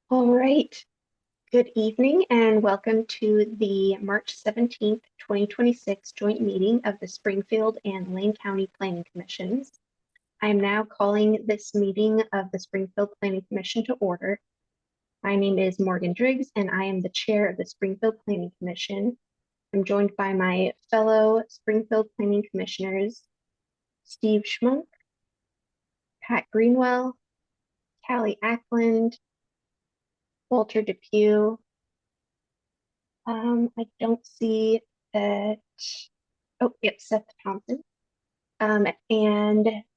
All right. Good evening and welcome to the March 17th, 2026 joint meeting of the Springfield and Lane County Planning Commissions. I am now calling this meeting of the Springfield Planning Commission to order. My name is Morgan Driggs and I am the chair of the Springfield Planning Commission. I'm joined by my fellow Springfield Planning Commissioners, Steve Schmunk, Pat Greenwell, Callie Ackland, Walter Depew. I don't see that. Oh, yep, Seth Thompson. And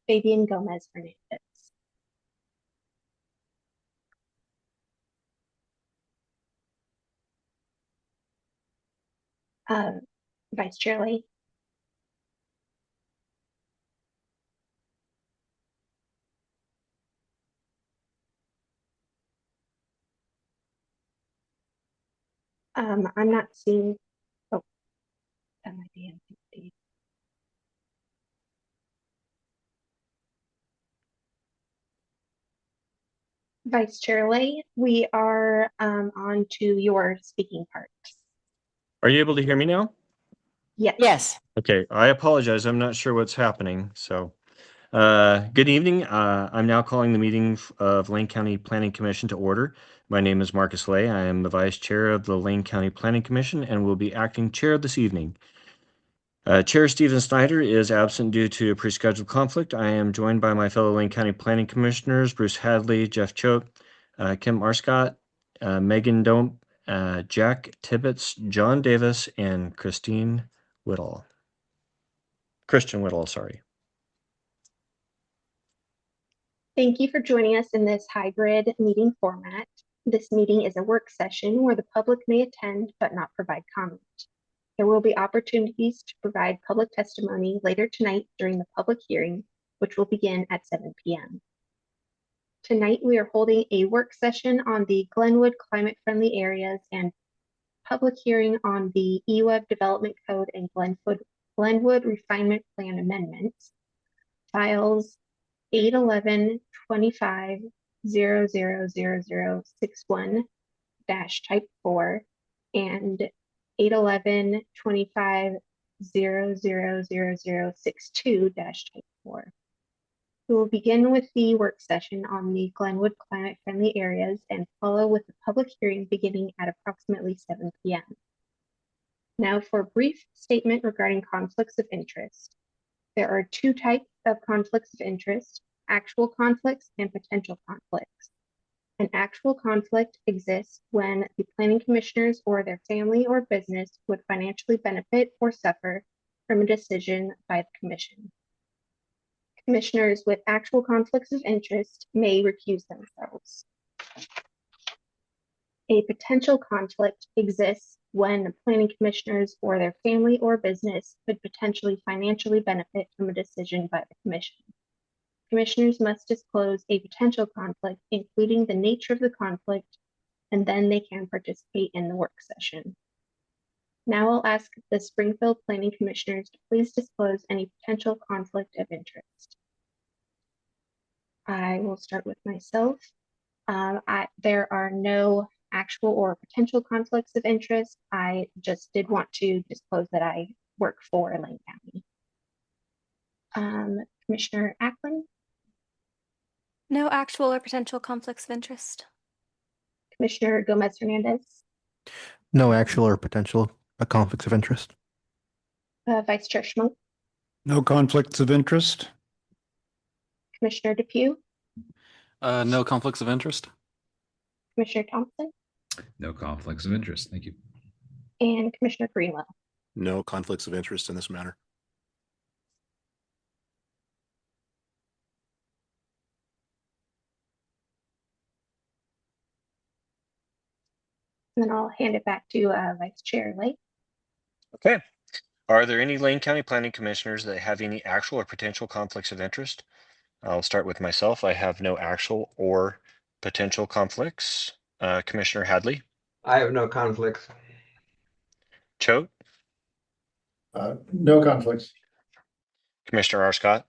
Fabian Gomez Hernandez. Uh, Vice Chair Lee. I'm not seeing. Oh, that might be empty. Vice Chair Lee, we are on to your speaking part. Are you able to hear me now? Yes. Yes. Okay, I apologize. I'm not sure what's happening. So, good evening. I'm now calling the meeting of Lane County Planning Commission to order. My name is Marcus Lay. I am the Vice Chair of the Lane County Planning Commission and will be acting chair this evening. Chair Stephen Snyder is absent due to a pre-scheduled conflict. I am joined by my fellow Lane County Planning Commissioners, Bruce Hadley, Jeff Choate, Kim Marscott, Megan Domp, Jack Tibbetts, John Davis, and Christian Whittle, sorry. Thank you for joining us in this hybrid meeting format. This meeting is a work session where the public may attend but not provide comment. There will be opportunities to provide public testimony later tonight during the public hearing, which will begin at 7 p.m. Tonight, we are holding a work session on the Glenwood climate-friendly areas and public hearing on the EWEB Development Code and Glenwood Refinement Plan amendments, files 811-25-00061 type 4 and 811-25-00062 type 4. We will begin with the work session on the Glenwood climate-friendly areas and follow with the public hearing beginning at approximately 7 p.m. Now for a brief statement regarding conflicts of interest. There are two types of conflicts of interest: actual conflicts and potential conflicts. An actual conflict exists when the planning commissioners or their family or business would financially benefit or suffer from a decision by the commission. Commissioners with actual conflicts of interest may recuse themselves. A potential conflict exists when the planning commissioners or their family or business could potentially financially benefit from a decision by the commission. Commissioners must disclose a potential conflict, including the nature of the conflict, and then they can participate in the work session. Now I'll ask the Springfield Planning Commissioners to please disclose any potential conflict of interest. I will start with myself. There are no actual or potential conflicts of interest. I just did want to disclose that I work for Lane County. Commissioner Ackland? No actual or potential conflicts of interest. Commissioner Gomez Hernandez? No actual or potential conflicts of interest. Vice Chair Schmunk? No conflicts of interest. Commissioner Depew? No conflicts of interest. Commissioner Thompson? No conflicts of interest. Thank you. And Commissioner Greenwell? No conflicts of interest in this matter. And then I'll hand it back to Vice Chair Lake. Okay. Are there any Lane County Planning Commissioners that have any actual or potential conflicts of interest? I'll start with myself. I have no actual or potential conflicts. Commissioner Hadley? I have no conflicts. Choate? No conflicts. Commissioner R. Scott?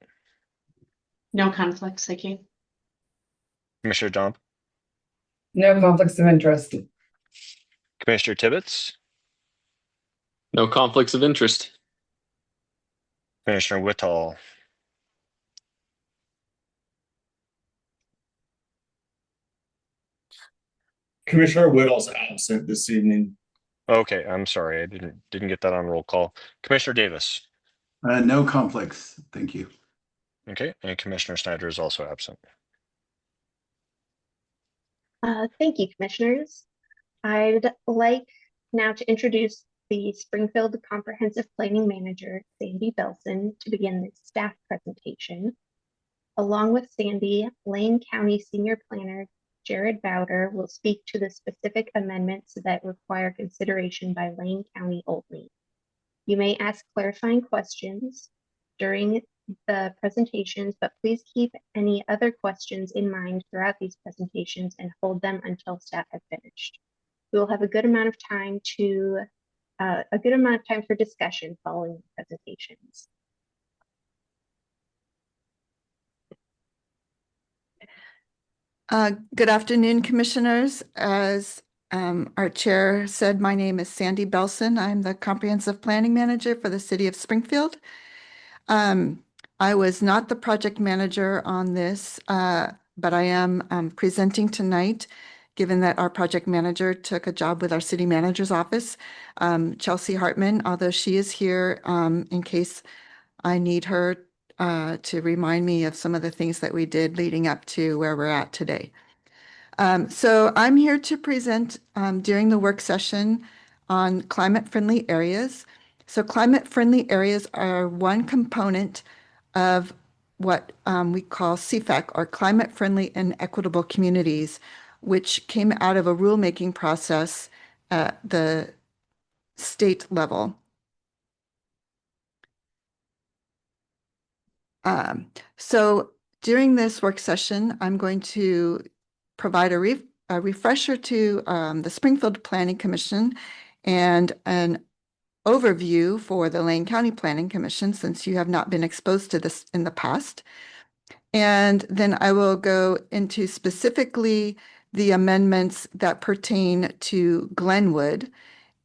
No conflicts, thank you. Commissioner Domp? No conflicts of interest. Commissioner Tibbetts, No conflicts of interest. Commissioner Whittall, Commissioner Whittle's absent this evening. okay, I'm sorry, I didn't get that on roll call. Commissioner Davis, No conflicts. Thank you. okay, and Commissioner Snyder is also absent. Thank you, commissioners. I'd like now to introduce the Springfield Comprehensive Planning Manager, Sandy Belson, to begin the staff presentation. Along with Sandy, Lane County Senior Planner Jared Bowder will speak to the specific amendments that require consideration by Lane County only. You may ask clarifying questions during the presentations, but please keep any other questions in mind throughout these presentations and hold them until staff have finished. We will have a good amount of time for discussion following the presentations. Good afternoon, commissioners. As our chair said, my name is Sandy Belson. I'm the Comprehensive Planning Manager for the City of Springfield. I was not the project manager on this, but I am presenting tonight, given that our project manager took a job with our city manager's office, Chelsea Hartman, although she is here in case I need her to remind me of some of the things that we did leading up to where we're at today. So I'm here to present during the work session on climate-friendly areas. So climate-friendly areas are one component of what we call CFEC, or Climate-Friendly and Equitable Communities, which came out of a rulemaking process at the state level. So during this work session, I'm going to provide a refresher to the Springfield Planning Commission and an overview for the Lane County Planning Commission, since you have not been exposed to this in the past. And then I will go into specifically the amendments that pertain to Glenwood,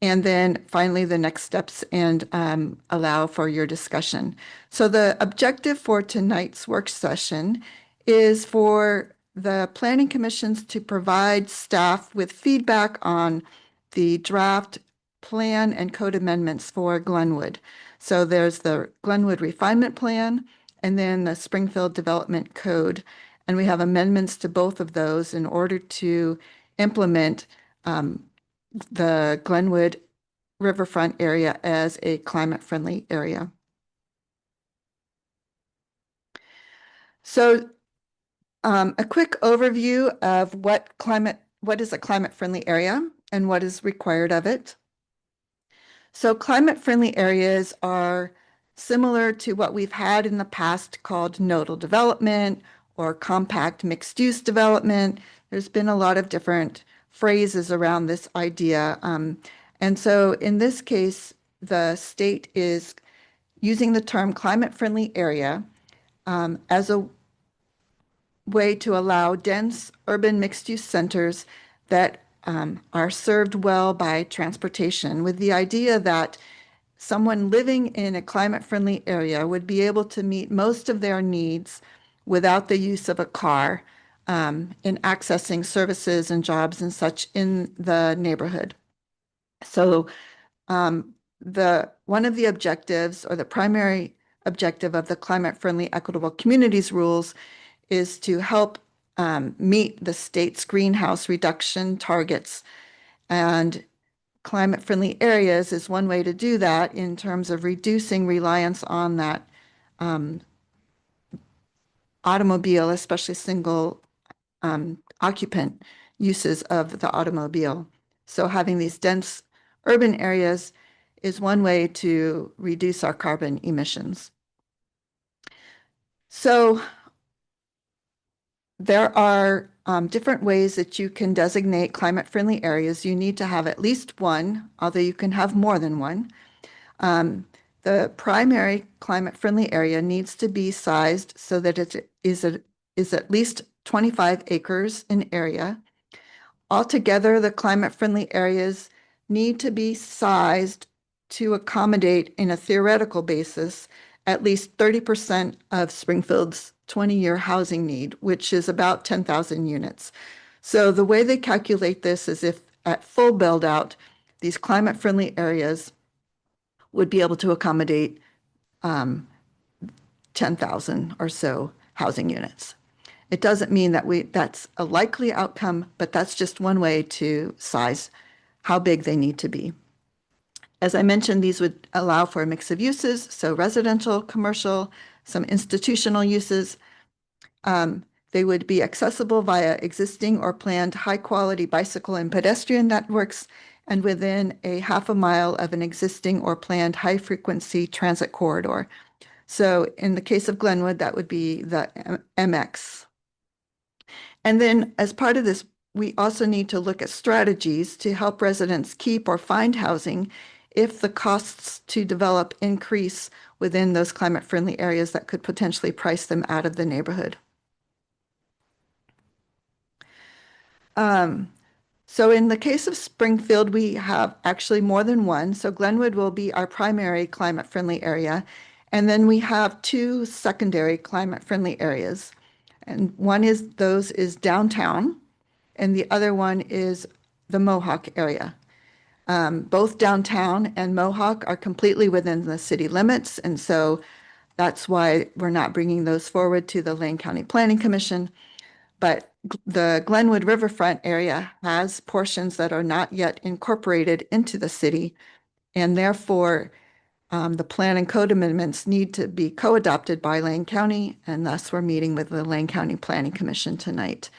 and then finally the next steps, and allow for your discussion. So the objective for tonight's work session is for the planning commissions to provide staff with feedback on the draft plan and code amendments for Glenwood. So there's the Glenwood Refinement Plan and then the Springfield Development Code. And we have amendments to both of those in order to implement the Glenwood riverfront area as a climate-friendly area. So a quick overview of what is a climate-friendly area and what is required of it. So climate-friendly areas are similar to what we've had in the past called nodal development or compact mixed-use development. There's been a lot of different phrases around this idea. And so in this case, the state is using the term climate-friendly area as a way to allow dense urban mixed-use centers that are served well by transportation, with the idea that someone living in a climate-friendly area would be able to meet most of their needs without the use of a car in accessing services and jobs and such in the neighborhood. So one of the objectives, or the primary objective of the Climate-Friendly Equitable Communities rules, is to help meet the state's greenhouse reduction targets. And climate-friendly areas is one way to do that in terms of reducing reliance on that automobile, especially single occupant uses of the automobile. So having these dense urban areas is one way to reduce our carbon emissions. So there are different ways that you can designate climate-friendly areas. You need to have at least one, although you can have more than one. The primary climate-friendly area needs to be sized so that it is at least 25 acres in area. Altogether, the climate-friendly areas need to be sized to accommodate, in a theoretical basis, at least 30% of Springfield's 20-year housing need, which is about 10,000 units. So the way they calculate this is if at full build-out, these climate-friendly areas would be able to accommodate 10,000 or so housing units. It doesn't mean that that's a likely outcome, but that's just one way to size how big they need to be. As I mentioned, these would allow for a mix of uses, so residential, commercial, some institutional uses. They would be accessible via existing or planned high-quality bicycle and pedestrian networks and within a half a mile of an existing or planned high-frequency transit corridor. So in the case of Glenwood, that would be the MX. And then as part of this, we also need to look at strategies to help residents keep or find housing if the costs to develop increase within those climate-friendly areas that could potentially price them out of the neighborhood. So in the case of Springfield, we have actually more than one. So Glenwood will be our primary climate-friendly area. And then we have two secondary climate-friendly areas. And one is downtown, and the other one is the Mohawk area. Both downtown and Mohawk are completely within the city limits, and so that's why we're not bringing those forward to the Lane County Planning Commission. But the Glenwood Riverfront area has portions that are not yet incorporated into the city, and therefore the plan and code amendments need to be co-adopted by Lane County, and thus we're meeting with the Lane County Planning Commission tonight.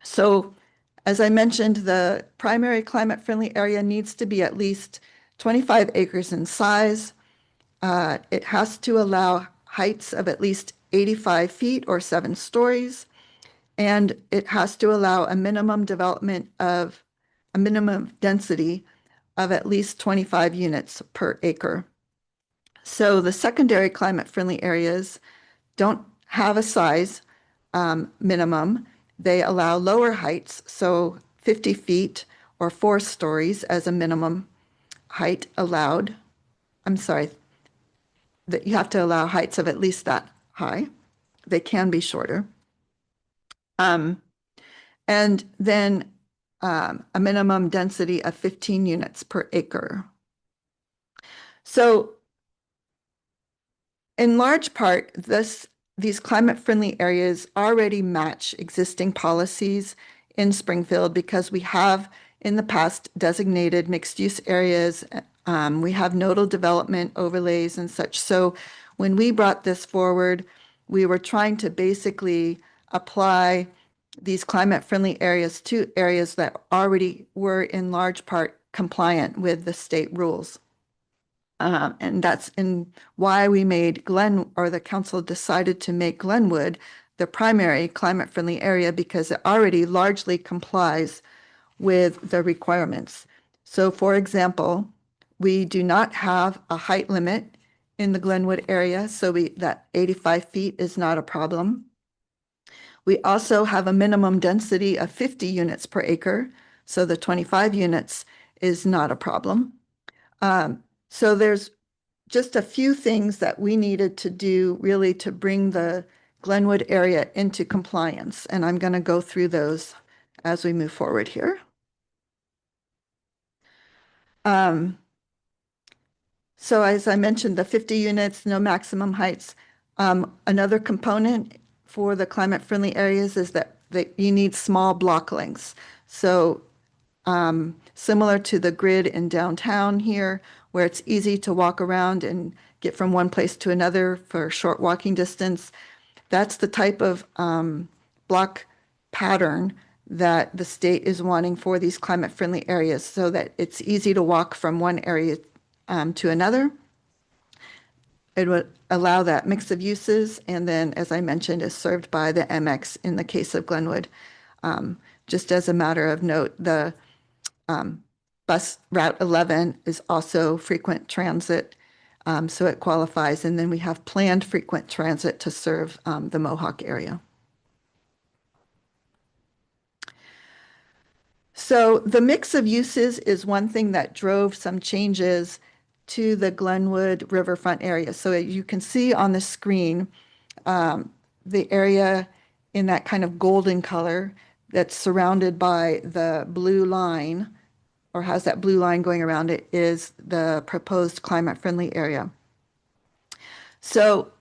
So as I mentioned, the primary climate-friendly area needs to be at least 25 acres in size. It has to allow heights of at least 85 feet or 7 stories, and it has to allow a minimum density of at least 25 units per acre. So the secondary climate-friendly areas don't have a size minimum. They allow lower heights, so 50 feet or 4 stories as a minimum height allowed. I'm sorry, that you have to allow heights of at least that high. They can be shorter. And then a minimum density of 15 units per acre. So in large part, these climate-friendly areas already match existing policies in Springfield because we have in the past designated mixed-use areas. We have nodal development overlays and such. So when we brought this forward, we were trying to basically apply these climate-friendly areas to areas that already were in large part compliant with the state rules. And that's why we made the council decided to make Glenwood the primary climate-friendly area, because it already largely complies with the requirements. So for example, we do not have a height limit in the Glenwood area, so that 85 feet is not a problem. We also have a minimum density of 50 units per acre, so the 25 units is not a problem. So there's just a few things that we needed to do really to bring the Glenwood area into compliance, and I'm going to go through those as we move forward here. So as I mentioned, the 50 units, no maximum heights. Another component for the climate-friendly areas is that you need small block lengths. So similar to the grid in downtown here, where it's easy to walk around and get from one place to another for short walking distance. That's the type of block pattern that the state is wanting for these climate-friendly areas, so that it's easy to walk from one area to another. It would allow that mix of uses, and then, as I mentioned, is served by the MX in the case of Glenwood. Just as a matter of note, the bus Route 11 is also frequent transit, so it qualifies. And then we have planned frequent transit to serve the Mohawk area. So the mix of uses is one thing that drove some changes to the Glenwood Riverfront area. So you can see on the screen the area in that kind of golden color that's surrounded by the blue line, or has that blue line going around it, is the proposed climate-friendly area. So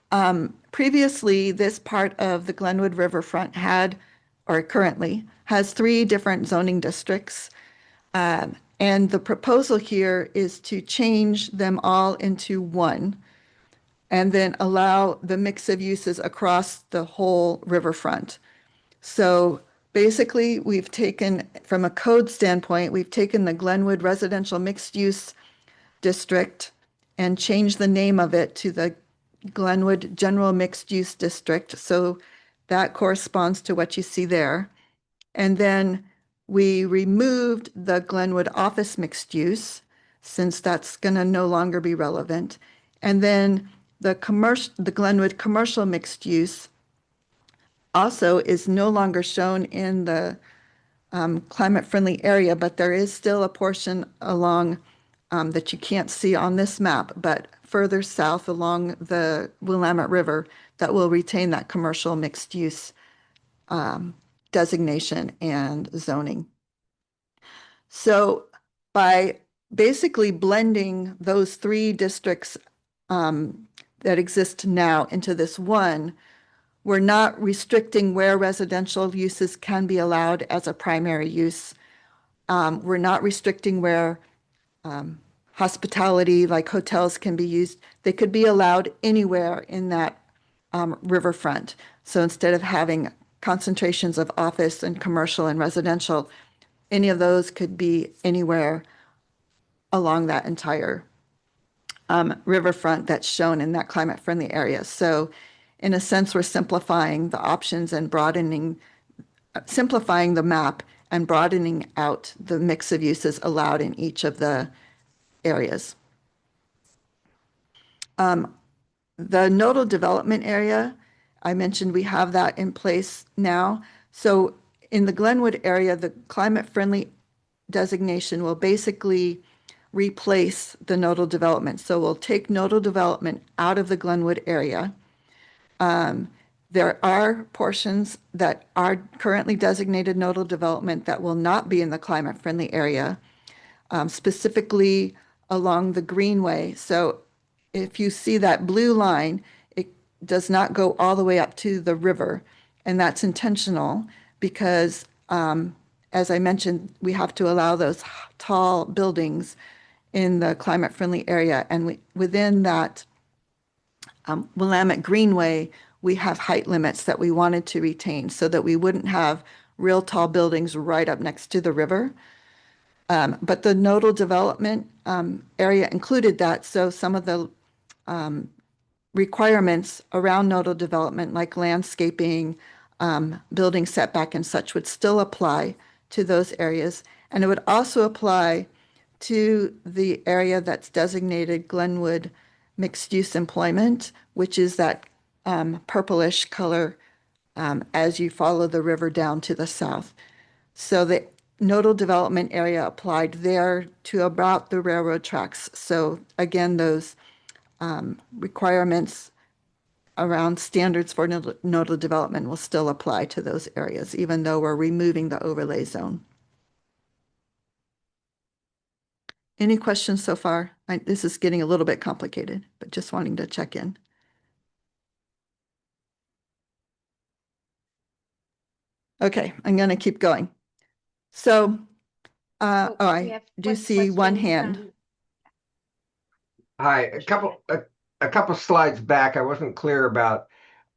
previously, this part of the Glenwood Riverfront had, or currently, has 3 different zoning districts. And the proposal here is to change them all into one, and then allow the mix of uses across the whole riverfront. So basically, we've taken, from a code standpoint, we've taken the Glenwood Residential Mixed Use District and changed the name of it to the Glenwood General Mixed Use District. So that corresponds to what you see there. And then we removed the Glenwood Office Mixed Use, since that's going to no longer be relevant. And then the Glenwood Commercial Mixed Use also is no longer shown in the climate-friendly area, but there is still a portion along that you can't see on this map, but further south along the Willamette River that will retain that commercial mixed-use designation and zoning. So by basically blending those 3 districts that exist now into this one, we're not restricting where residential uses can be allowed as a primary use. We're not restricting where hospitality, like hotels, can be used. They could be allowed anywhere in that riverfront. So instead of having concentrations of office and commercial and residential, any of those could be anywhere along that entire riverfront that's shown in that climate-friendly area. So in a sense, we're simplifying the options and simplifying the map and broadening out the mix of uses allowed in each of the areas. The nodal development area, I mentioned we have that in place now. So in the Glenwood area, the climate-friendly designation will basically replace the nodal development. So we'll take nodal development out of the Glenwood area. There are portions that are currently designated nodal development that will not be in the climate-friendly area, specifically along the Greenway. So if you see that blue line, it does not go all the way up to the river, and that's intentional because, as I mentioned, we have to allow those tall buildings in the climate-friendly area, and within that Willamette Greenway, we have height limits that we wanted to retain so that we wouldn't have real tall buildings right up next to the river. But the nodal development area included that. So some of the requirements around nodal development, like landscaping, building setback and such, would still apply to those areas. And it would also apply to the area that's designated Glenwood Mixed Use Employment, which is that purplish color as you follow the river down to the south. So the nodal development area applied there to about the railroad tracks. So again, those requirements around standards for nodal development will still apply to those areas, even though we're removing the overlay zone. Any questions so far? This is getting a little bit complicated, but just wanting to check in. Okay, I'm going to keep going. So, I do see one hand. Hi, a couple slides back, I wasn't clear about,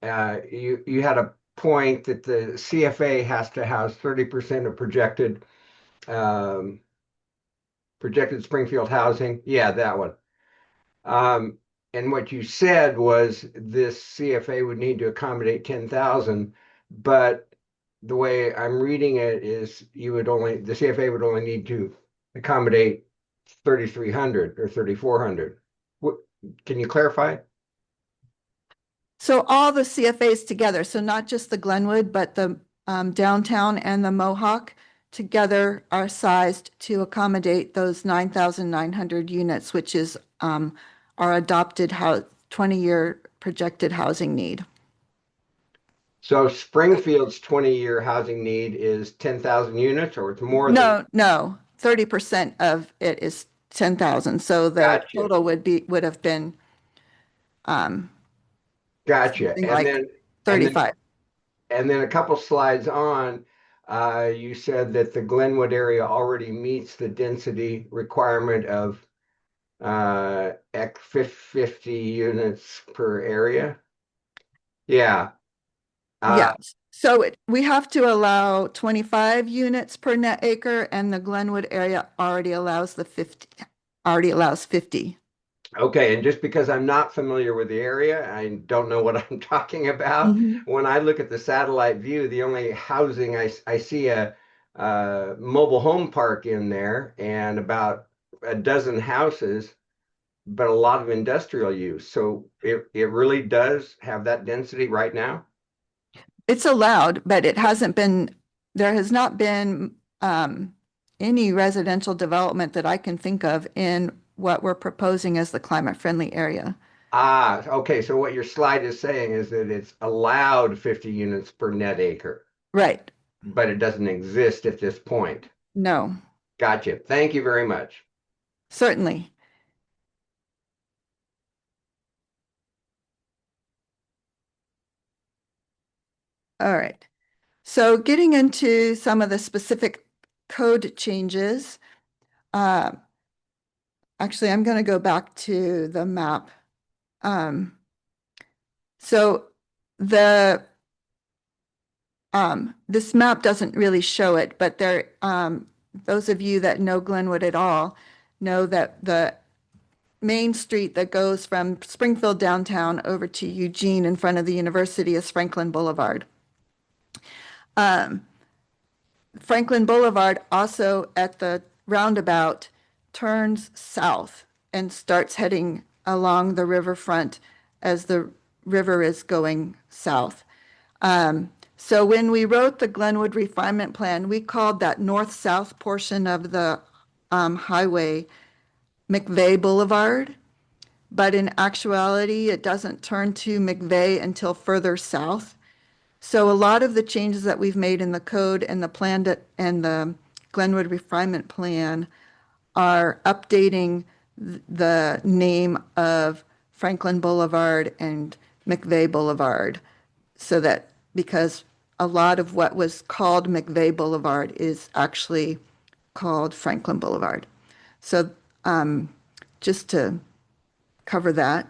you had a point that the CFA has to house 30% of projected Springfield housing. Yeah, that one. And what you said was this CFA would need to accommodate 10,000, but the way I'm reading it is the CFA would only need to accommodate 3,300 or 3,400. Can you clarify? So all the CFAs together, so not just the Glenwood, but the downtown and the Mohawk together are sized to accommodate those 9,900 units, which is our adopted 20-year projected housing need. So Springfield's 20-year housing need is 10,000 units, or it's more than? No, 30% of it is 10,000. So the Gotcha. total would have been Gotcha. something like 35. And then a couple slides on, you said that the Glenwood area already meets the density requirement of 50 units per area. Yeah. Yeah. So we have to allow 25 units per net acre, and the Glenwood area already allows 50. Okay, and just because I'm not familiar with the area, I don't know what I'm talking about. When I look at the satellite view, the only housing I see a mobile home park in there and about a dozen houses, but a lot of industrial use. So it really does have that density right now? It's allowed, but it hasn't been, there has not been any residential development that I can think of in what we're proposing as the climate-friendly area. Okay. So what your slide is saying is that it's allowed 50 units per net acre. Right. But it doesn't exist at this point. No. Gotcha. Thank you very much. Certainly. All right. So getting into some of the specific code changes, actually, I'm going to go back to the map. So this map doesn't really show it, but there, those of you that know Glenwood at all know that the main street that goes from Springfield downtown over to Eugene in front of the university is Franklin Boulevard. Franklin Boulevard also at the roundabout turns south and starts heading along the riverfront as the river is going south. So when we wrote the Glenwood Refinement Plan, we called that north-south portion of the highway McVeigh Boulevard, but in actuality, it doesn't turn to McVeigh until further south. So a lot of the changes that we've made in the code and the plan and the Glenwood Refinement Plan are updating the name of Franklin Boulevard and McVeigh Boulevard, so that because a lot of what was called McVeigh Boulevard is actually called Franklin Boulevard. So just to cover that.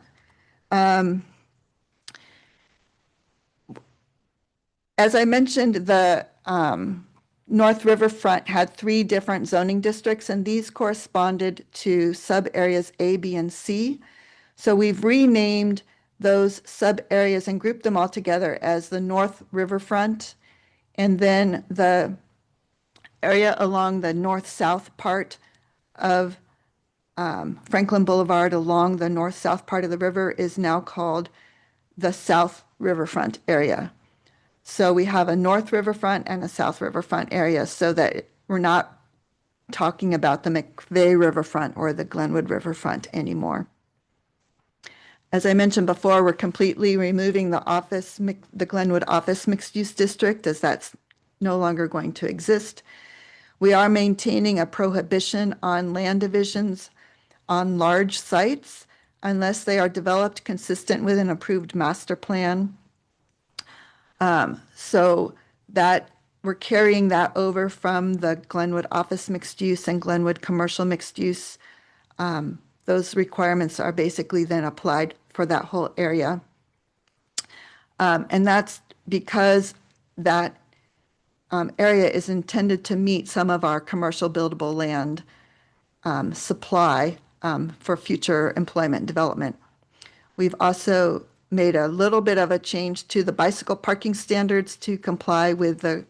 As I mentioned, the North Riverfront had 3 different zoning districts, and these corresponded to sub-areas A, B, and C. So we've renamed those sub-areas and grouped them all together as the North Riverfront, and then the area along the north-south part of Franklin Boulevard along the north-south part of the river is now called the South Riverfront area. So we have a North Riverfront and a South Riverfront area, so that we're not talking about the McVeigh Riverfront or the Glenwood Riverfront anymore. As I mentioned before, we're completely removing the Glenwood office mixed-use district, as that's no longer going to exist. We are maintaining a prohibition on land divisions on large sites unless they are developed consistent with an approved master plan. So that we're carrying that over from the Glenwood office mixed use and Glenwood commercial mixed use. Those requirements are basically then applied for that whole area. And that's because that area is intended to meet some of our commercial buildable land supply for future employment and development. We've also made a little bit of a change to the bicycle parking standards to comply with the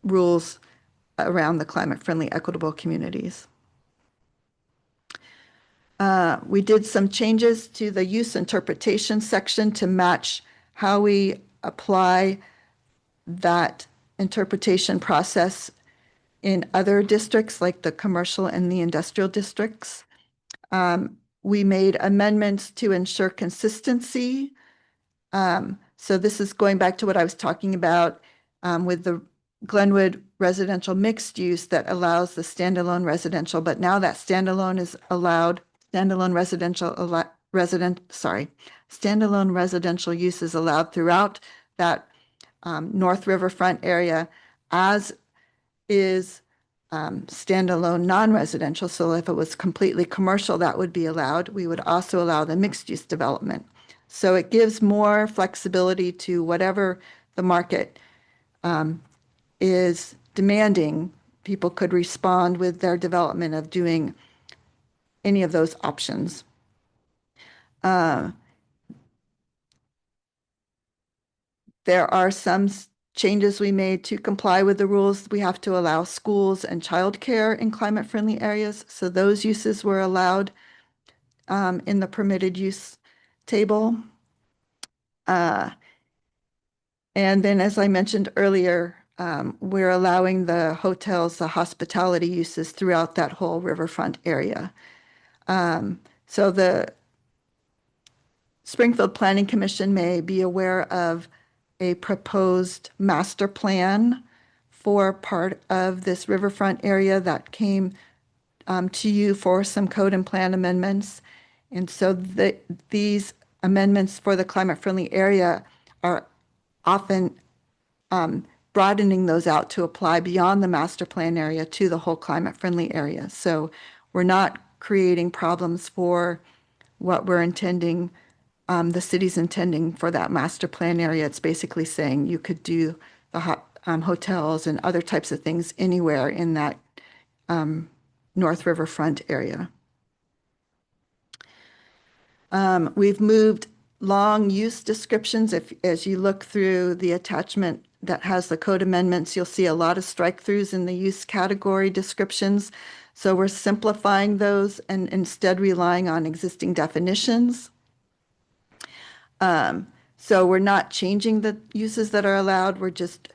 rules around the climate-friendly equitable communities. We did some changes to the use interpretation section to match how we apply that interpretation process in other districts, like the commercial and the industrial districts. We made amendments to ensure consistency. So this is going back to what I was talking about with the Glenwood residential mixed use that allows the standalone residential, but now that standalone is allowed, standalone residential use is allowed throughout that North Riverfront area, as is standalone non-residential. So if it was completely commercial, that would be allowed. We would also allow the mixed use development. So it gives more flexibility to whatever the market is demanding. People could respond with their development of doing any of those options. There are some changes we made to comply with the rules. We have to allow schools and childcare in climate-friendly areas. So those uses were allowed in the permitted use table. And then, as I mentioned earlier, we're allowing the hotels, the hospitality uses throughout that whole riverfront area. So the Springfield Planning Commission may be aware of a proposed master plan for part of this riverfront area that came to you for some code and plan amendments. And so these amendments for the climate-friendly area are often broadening those out to apply beyond the master plan area to the whole climate-friendly area. So we're not creating problems for what we're intending, the city's intending for that master plan area. It's basically saying you could do the hotels and other types of things anywhere in that North Riverfront area. We've moved long use descriptions. As you look through the attachment that has the code amendments, you'll see a lot of strike-throughs in the use category descriptions. So we're simplifying those and instead relying on existing definitions. So we're not changing the uses that are allowed. We're just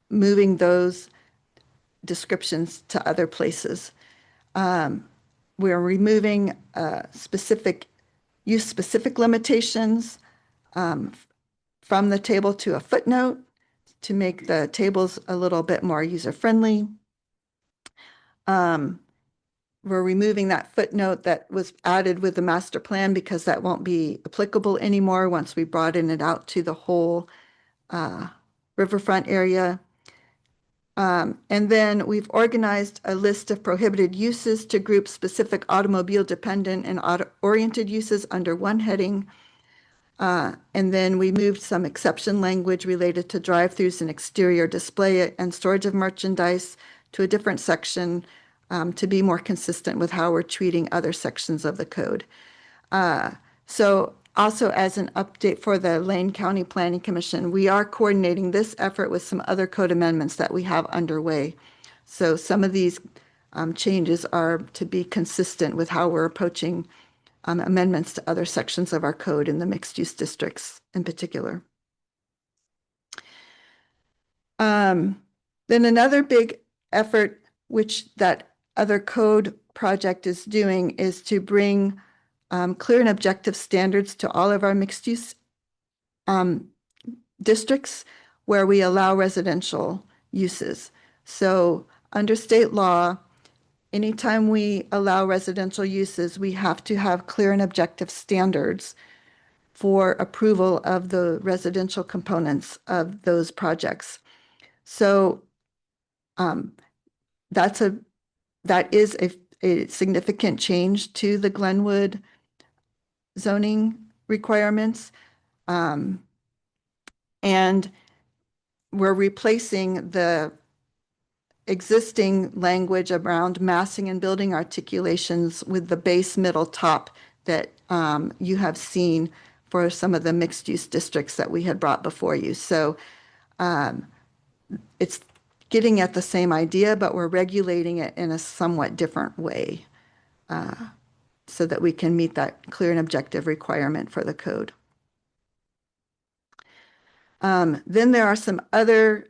moving those descriptions to other places. We're removing specific limitations from the table to a footnote to make the tables a little bit more user-friendly. We're removing that footnote that was added with the master plan because that won't be applicable anymore once we broaden it out to the whole riverfront area. And then we've organized a list of prohibited uses to group specific automobile dependent and auto-oriented uses under one heading. And then we moved some exception language related to drive-throughs and exterior display and storage of merchandise to a different section to be more consistent with how we're treating other sections of the code. So also, as an update for the Lane County Planning Commission, we are coordinating this effort with some other code amendments that we have underway. So some of these changes are to be consistent with how we're approaching amendments to other sections of our code in the mixed-use districts in particular. Then another big effort, which that other code project is doing, is to bring clear and objective standards to all of our mixed-use districts where we allow residential uses. So under state law, anytime we allow residential uses, we have to have clear and objective standards for approval of the residential components of those projects. So that is a significant change to the Glenwood zoning requirements. And we're replacing the existing language around massing and building articulations with the base middle top that you have seen for some of the mixed-use districts that we had brought before you. So it's getting at the same idea, but we're regulating it in a somewhat different way so that we can meet that clear and objective requirement for the code. Then there are some other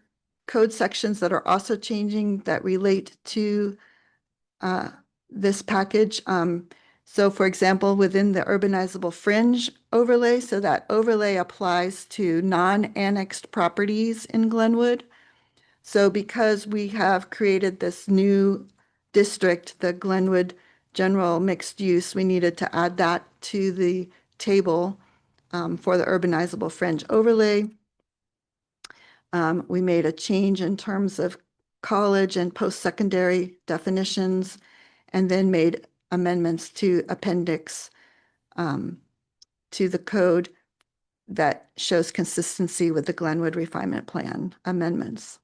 code sections that are also changing that relate to this package. So for example, within the urbanizable fringe overlay, so that overlay applies to non-annexed properties in Glenwood. So because we have created this new district, the Glenwood General Mixed Use, we needed to add that to the table for the urbanizable fringe overlay. We made a change in terms of college and post-secondary definitions, and then made amendments to appendix to the code that shows consistency with the Glenwood Refinement Plan amendments.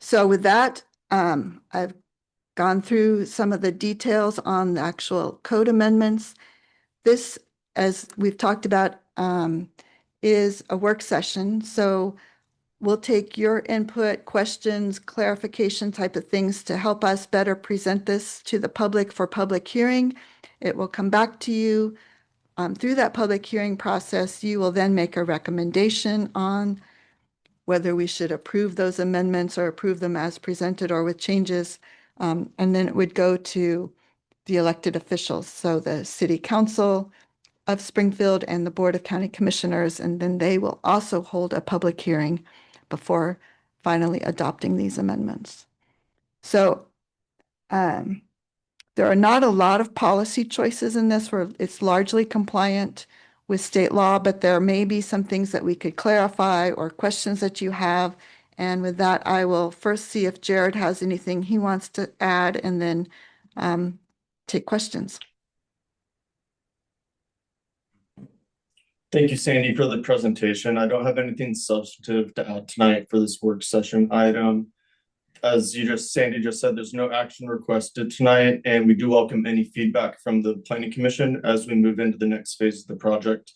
So with that, I've gone through some of the details on the actual code amendments. This, as we've talked about, is a work session. So we'll take your input, questions, clarification type of things to help us better present this to the public for public hearing. It will come back to you through that public hearing process. You will then make a recommendation on whether we should approve those amendments or approve them as presented or with changes. And then it would go to the elected officials. So the City Council of Springfield and the Board of County Commissioners, and then they will also hold a public hearing before finally adopting these amendments. So there are not a lot of policy choices in this where it's largely compliant with state law, but there may be some things that we could clarify or questions that you have. And with that, I will first see if Jared has anything he wants to add and then take questions. Thank you, Sandy, for the presentation. I don't have anything substantive to add tonight for this work session item. As Sandy just said, there's no action requested tonight, and we do welcome any feedback from the Planning Commission as we move into the next phase of the project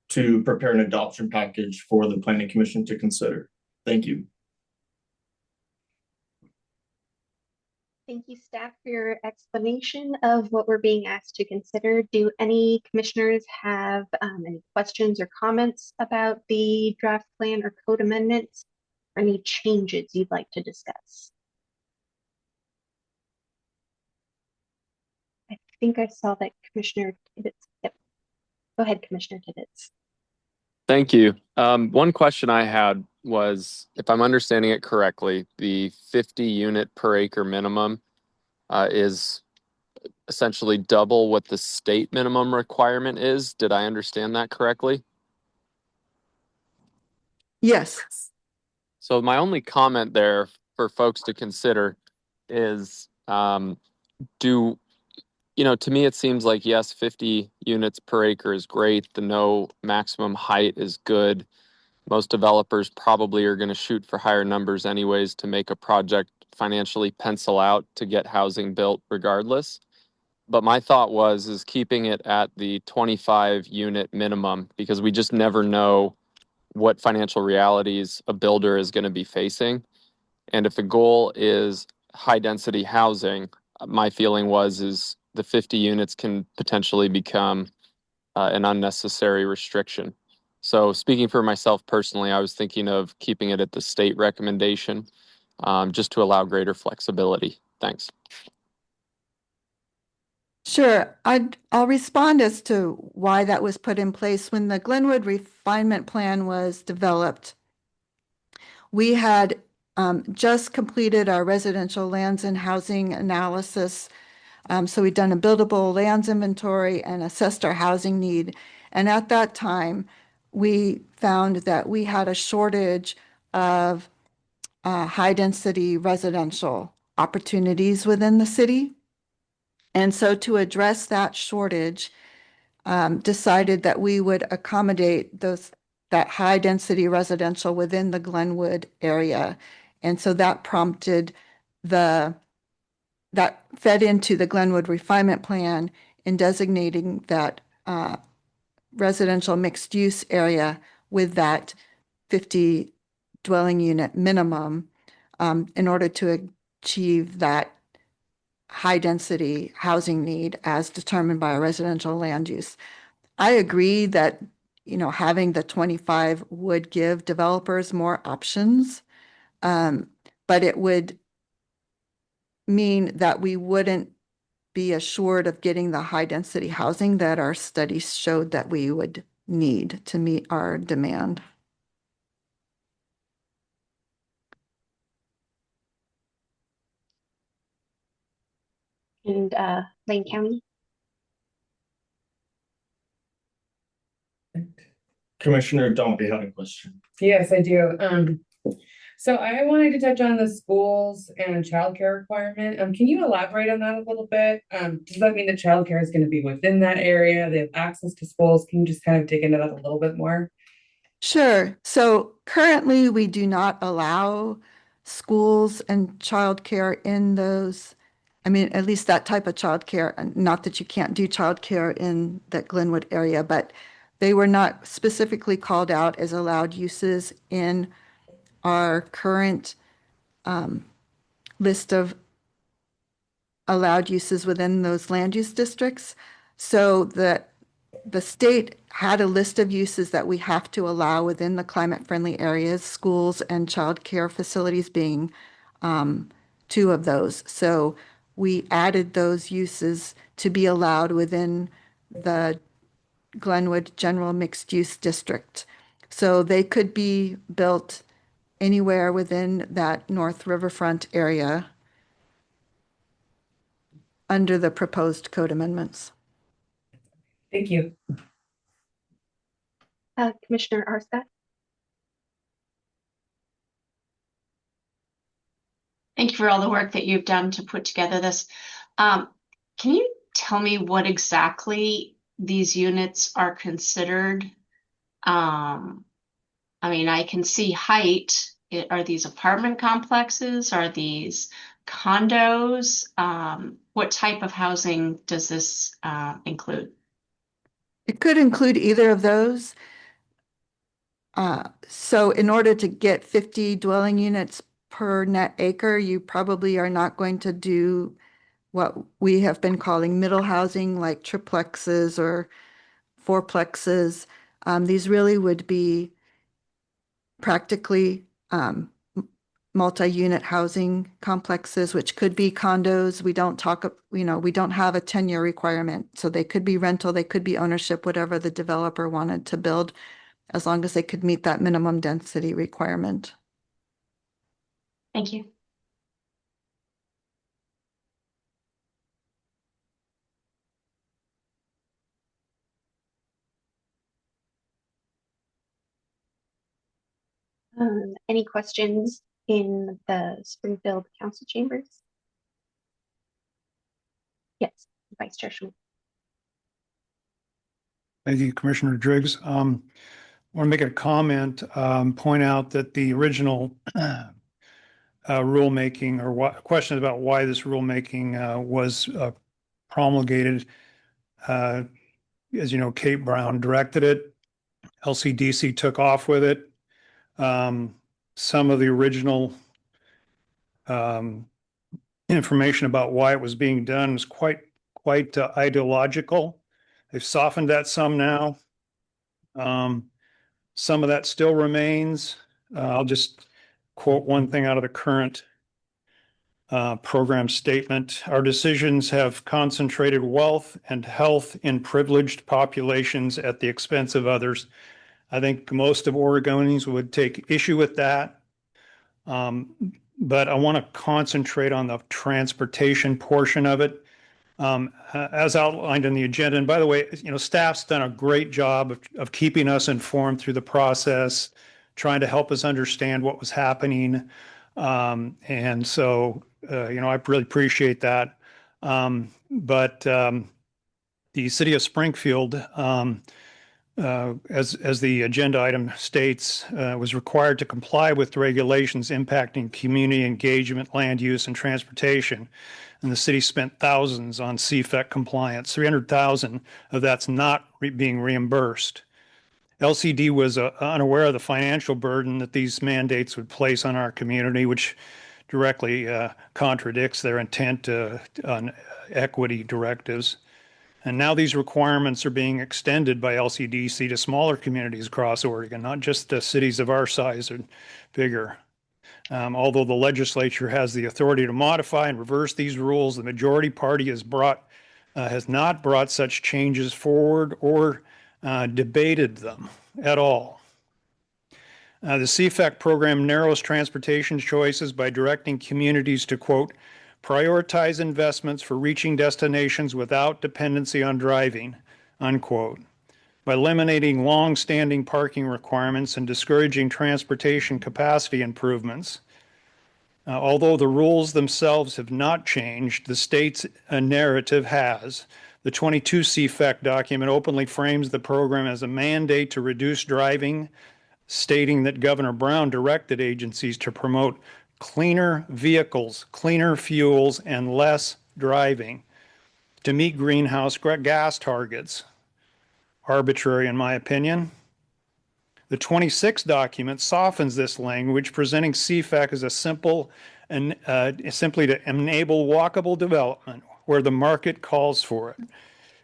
to prepare an adoption package for the Planning Commission to consider. Thank you. Thank you, staff, for your explanation of what we're being asked to consider. Do any commissioners have any questions or comments about the draft plan or code amendments, or any changes you'd like to discuss? I think I saw that Commissioner Tibbetts. Yep. Go ahead, Commissioner Tibbetts. Thank you. One question I had was, if I'm understanding it correctly, the 50 unit per acre minimum is essentially double what the state minimum requirement is. Did I understand that correctly? Yes. So my only comment there for folks to consider is, to me, it seems like, yes, 50 units per acre is great. The no maximum height is good. Most developers probably are going to shoot for higher numbers anyways to make a project financially pencil out to get housing built regardless. But my thought is keeping it at the 25 unit minimum, because we just never know what financial realities a builder is going to be facing. And if the goal is high density housing, my feeling is the 50 units can potentially become an unnecessary restriction. So speaking for myself personally, I was thinking of keeping it at the state recommendation just to allow greater flexibility. Thanks. Sure. I'll respond as to why that was put in place. When the Glenwood Refinement Plan was developed, we had just completed our residential lands and housing analysis. So we'd done a buildable lands inventory and assessed our housing need. And at that time, we found that we had a shortage of high density residential opportunities within the city. And so to address that shortage, decided that we would accommodate that high density residential within the Glenwood area. And so that prompted that fed into the Glenwood Refinement Plan in designating that residential mixed use area with that 50 dwelling unit minimum in order to achieve that high density housing need as determined by a residential land use. I agree that, having the 25 would give developers more options But it would mean that we wouldn't be assured of getting the high density housing that our studies showed that we would need to meet our demand. And Lane County? Commissioner Dombey had a question. Yes, I do. So I wanted to touch on the schools and childcare requirement. Can you elaborate on that a little bit? Does that mean that childcare is going to be within that area? They have access to schools? Can you just kind of dig into that a little bit more? Sure. So currently we do not allow schools and childcare in those. I mean, at least that type of childcare, and not that you can't do childcare in that Glenwood area, but they were not specifically called out as allowed uses in our current list of allowed uses within those land use districts. So that the state had a list of uses that we have to allow within the climate friendly areas, schools and childcare facilities being two of those. So we added those uses to be allowed within the Glenwood General Mixed Use District. So they could be built anywhere within that North Riverfront area under the proposed code amendments. Thank you. Commissioner Arstad? Thank you for all the work that you've done to put together this. Can you tell me what exactly these units are considered? I mean, I can see height. Are these apartment complexes? Are these condos? What type of housing does this include? It could include either of those. So in order to get 50 dwelling units per net acre, you probably are not going to do what we have been calling middle housing, like triplexes or fourplexes. These really would be practically multi-unit housing complexes, which could be condos. We don't talk, we don't have a 10-year requirement. So they could be rental, they could be ownership, whatever the developer wanted to build, as long as they could meet that minimum density requirement. Thank you. Any questions in the Springfield Council chambers? Yes, Vice Chair Schmidt. Thank you, Commissioner Driggs. I want to make a comment, point out that the original rulemaking or question about why this rulemaking was promulgated. As you know, Kate Brown directed it. LCDC took off with it. Some of the original information about why it was being done was quite ideological. They've softened that some now. Some of that still remains. I'll just quote one thing out of the current program statement. Our decisions have concentrated wealth and health in privileged populations at the expense of others. I think most of Oregonians would take issue with that. But I want to concentrate on the transportation portion of it. As outlined in the agenda, and by the way, staff's done a great job of keeping us informed through the process, trying to help us understand what was happening. And so, I really appreciate that. But the city of Springfield, as the agenda item states, was required to comply with the regulations impacting community engagement, land use, and transportation. And the city spent thousands on CFEC compliance. 300,000 of that's not being reimbursed. LCD was unaware of the financial burden that these mandates would place on our community, which directly contradicts their intent on equity directives. And now these requirements are being extended by LCDC to smaller communities across Oregon, not just the cities of our size or bigger. Although the legislature has the authority to modify and reverse these rules, the majority party has not brought such changes forward or debated them at all. The CFAC program narrows transportation choices by directing communities to, quote, prioritize investments for reaching destinations without dependency on driving, unquote, by eliminating long-standing parking requirements and discouraging transportation capacity improvements. Although the rules themselves have not changed, the state's narrative has. The 22 CFAC document openly frames the program as a mandate to reduce driving, stating that Governor Brown directed agencies to promote cleaner vehicles, cleaner fuels, and less driving to meet greenhouse gas targets. Arbitrary, in my opinion. The 26 document softens this language, presenting CFAC as a simple and simply to enable walkable development where the market calls for it,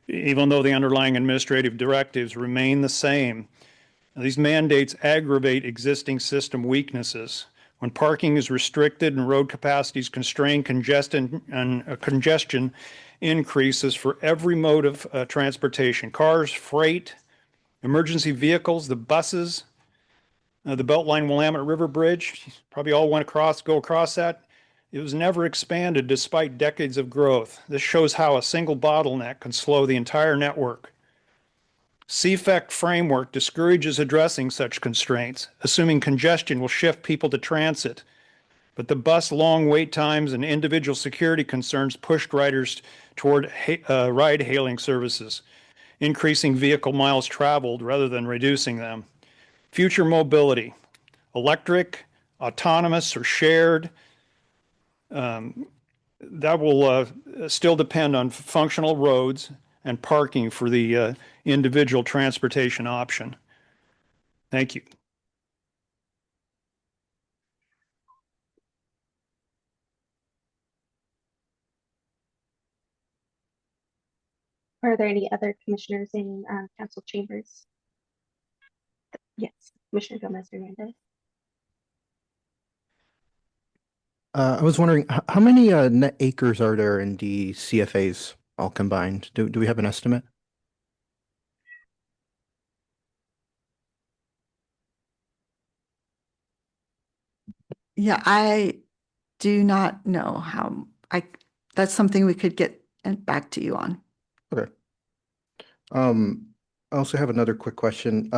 even though the underlying administrative directives remain the same. These mandates aggravate existing system weaknesses. When parking is restricted and road capacity is constrained, congestion increases for every mode of transportation: cars, freight, emergency vehicles, the buses, the Beltline Willamette River Bridge. Probably all go across that. It was never expanded despite decades of growth. This shows how a single bottleneck can slow the entire network. CFAC framework discourages addressing such constraints, assuming congestion will shift people to transit. But the bus long wait times and individual security concerns pushed riders toward ride-hailing services, increasing vehicle miles traveled rather than reducing them. Future mobility, electric, autonomous, or shared, that will still depend on functional roads and parking for the individual transportation option. Thank you. Are there any other commissioners in council chambers? Yes, Commissioner Gomez Hernandez. I was wondering, how many net acres are there in the CFAs all combined? Do we have an estimate? Yeah, I do not know how that's something we could get back to you on. Okay. I also have another quick question.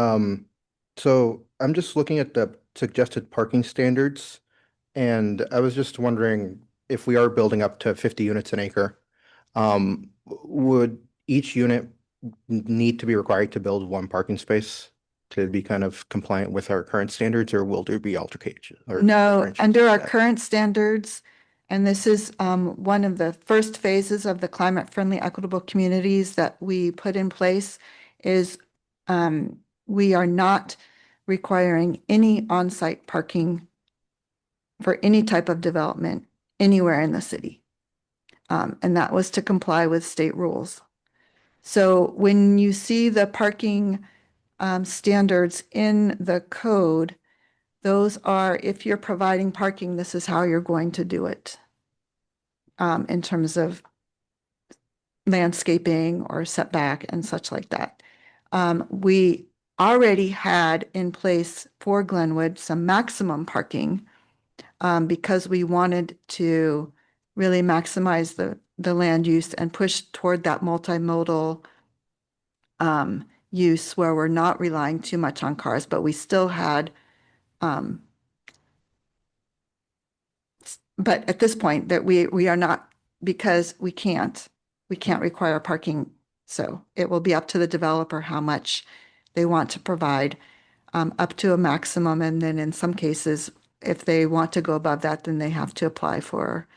So I'm just looking at the suggested parking standards, and I was just wondering if we are building up to 50 units an acre, would each unit need to be required to build one parking space to be kind of compliant with our current standards, or will there be altercation? No, under our current standards, and this is one of the first phases of the climate-friendly equitable communities that we put in place, is we are not requiring any on-site parking for any type of development anywhere in the city. And that was to comply with state rules. So when you see the parking standards in the code, those are, if you're providing parking, this is how you're going to do it in terms of landscaping or setback and such like that. We already had in place for Glenwood some maximum parking because we wanted to really maximize the land use and push toward that multimodal use where we're not relying too much on cars, but we still had but at this point that we are not, because we can't require parking. So it will be up to the developer how much they want to provide up to a maximum. And then in some cases, if they want to go above that, then they have to apply for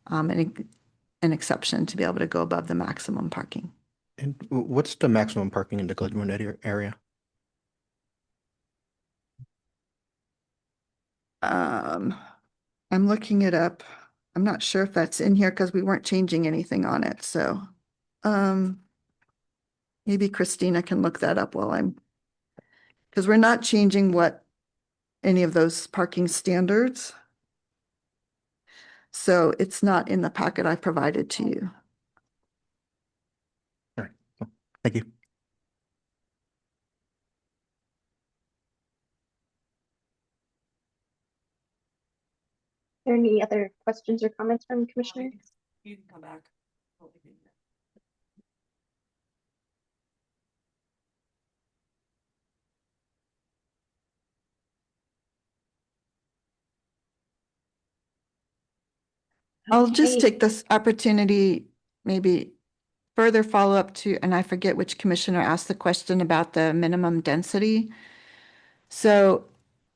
an exception to be able to go above the maximum parking. And what's the maximum parking in the Glenwood area? I'm looking it up. I'm not sure if that's in here because we weren't changing anything on it. So maybe Christina can look that up while because we're not changing any of those parking standards. So it's not in the packet I provided to you. All right. Well, thank you. Are there any other questions or comments from commissioners? You can come back. I'll just Okay. take this opportunity, maybe further follow up to, and I forget which commissioner asked the question about the minimum density. So,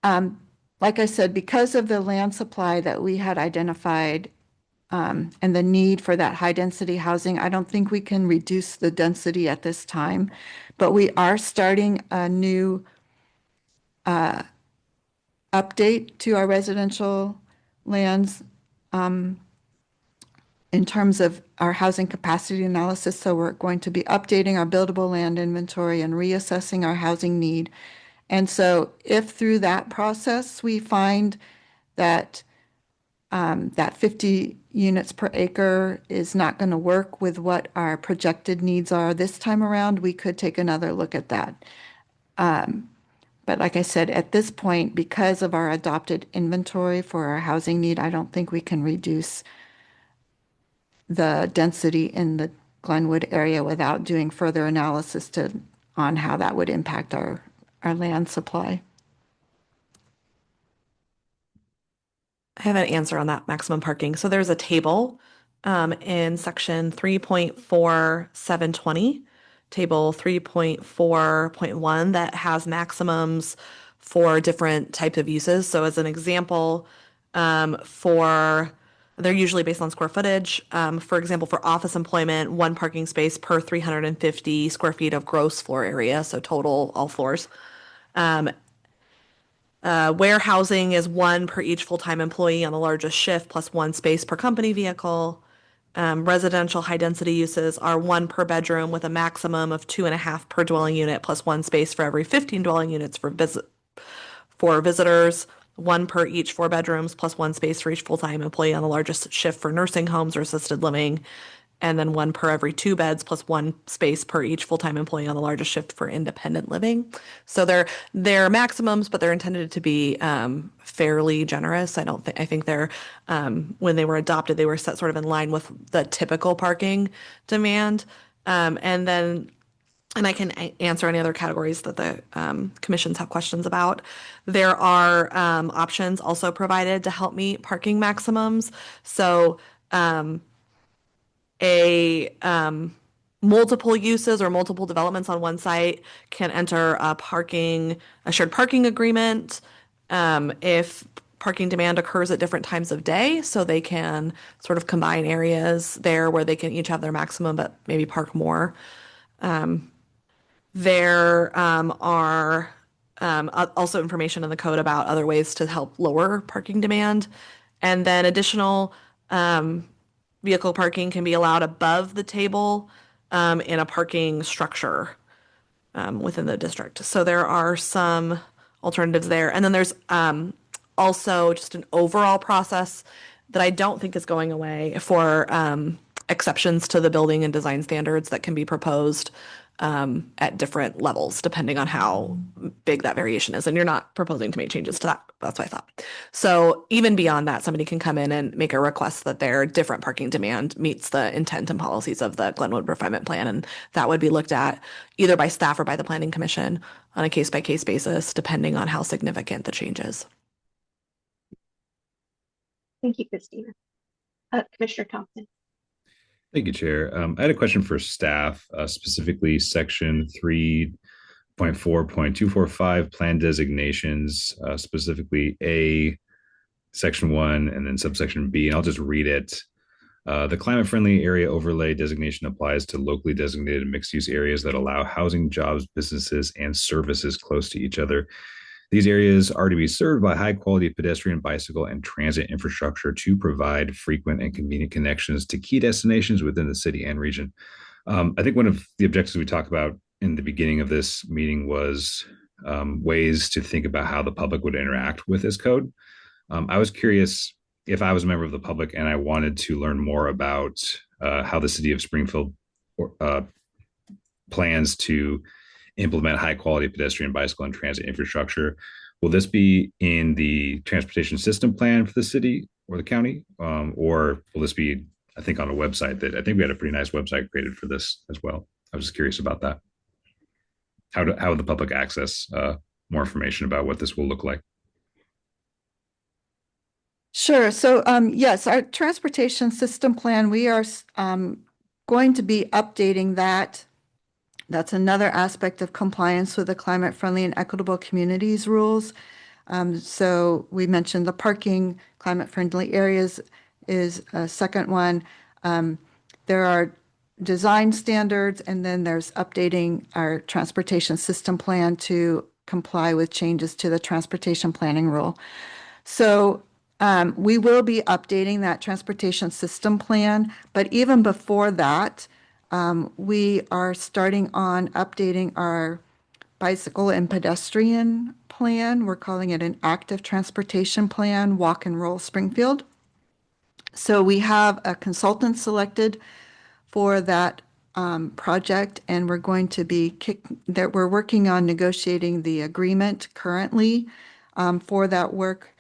like I said, because of the land supply that we had identified, and the need for that high density housing, I don't think we can reduce the density at this time, but we are starting a new update to our residential lands in terms of our housing capacity analysis. So we're going to be updating our buildable land inventory and reassessing our housing need. And so if through that process we find that that 50 units per acre is not going to work with what our projected needs are this time around, we could take another look at that. But like I said, at this point, because of our adopted inventory for our housing need, I don't think we can reduce the density in the Glenwood area without doing further analysis on how that would impact our land supply. I have an answer on that maximum parking. So there's a table in section 3.4720, table 3.4.1 that has maximums for different types of uses. So as an example, they're usually based on square footage. For example, for office employment, 1 parking space per 350 square feet of gross floor area, so total all floors. Warehousing is 1 per each full-time employee on the largest shift, plus 1 space per company vehicle. Residential high-density uses are 1 per bedroom with a maximum of 2.5 per dwelling unit, plus 1 space for every 15 dwelling units for visitors. 1 per each 4 bedrooms, plus 1 space for each full-time employee on the largest shift for nursing homes or assisted living. And then 1 per every 2 beds, plus 1 space per each full-time employee on the largest shift for independent living. So they're maximums, but they're intended to be fairly generous. I think they're when they were adopted, they were set sort of in line with the typical parking demand. And I can answer any other categories that the commissions have questions about. There are options also provided to help meet parking maximums. So multiple uses or multiple developments on one site can enter a shared parking agreement if parking demand occurs at different times of day. So they can sort of combine areas there where they can each have their maximum, but maybe park more. There are also information in the code about other ways to help lower parking demand. And then additional vehicle parking can be allowed above the table in a parking structure within the district. So there are some alternatives there. And then there's also just an overall process that I don't think is going away for exceptions to the building and design standards that can be proposed at different levels, depending on how big that variation is. And you're not proposing to make changes to that. That's what I thought. So even beyond that, somebody can come in and make a request that their different parking demand meets the intent and policies of the Glenwood Refinement Plan. And that would be looked at either by staff or by the Planning Commission on a case-by-case basis, depending on how significant the change is. Thank you, Christina. Commissioner Thompson. Thank you, Chair. I had a question for staff, specifically section 3.4.245 plan designations, specifically A, section 1, and then subsection B, and I'll just read it. The climate-friendly area overlay designation applies to locally designated mixed-use areas that allow housing, jobs, businesses, and services close to each other. These areas are to be served by high-quality pedestrian, bicycle, and transit infrastructure to provide frequent and convenient connections to key destinations within the city and region. I think one of the objectives we talked about in the beginning of this meeting was ways to think about how the public would interact with this code. I was curious if I was a member of the public and I wanted to learn more about how the city of Springfield plans to implement high quality pedestrian, bicycle, and transit infrastructure, will this be in the transportation system plan for the city or the county? Or will this be, I think, on a website that I think we had a pretty nice website created for this as well? I was just curious about that. How would the public access more information about what this will look like? Sure. So, yes, our transportation system plan, we are going to be updating that. That's another aspect of compliance with the climate friendly and equitable communities rules. So we mentioned the parking, climate friendly areas is a second one. There are design standards, and then there's updating our transportation system plan to comply with changes to the transportation planning rule. So we will be updating that transportation system plan, but even before that, we are starting on updating our bicycle and pedestrian plan. We're calling it an active transportation plan, Walk and Roll Springfield. So we have a consultant selected for that project, and we're going to be we're working on negotiating the agreement currently for that work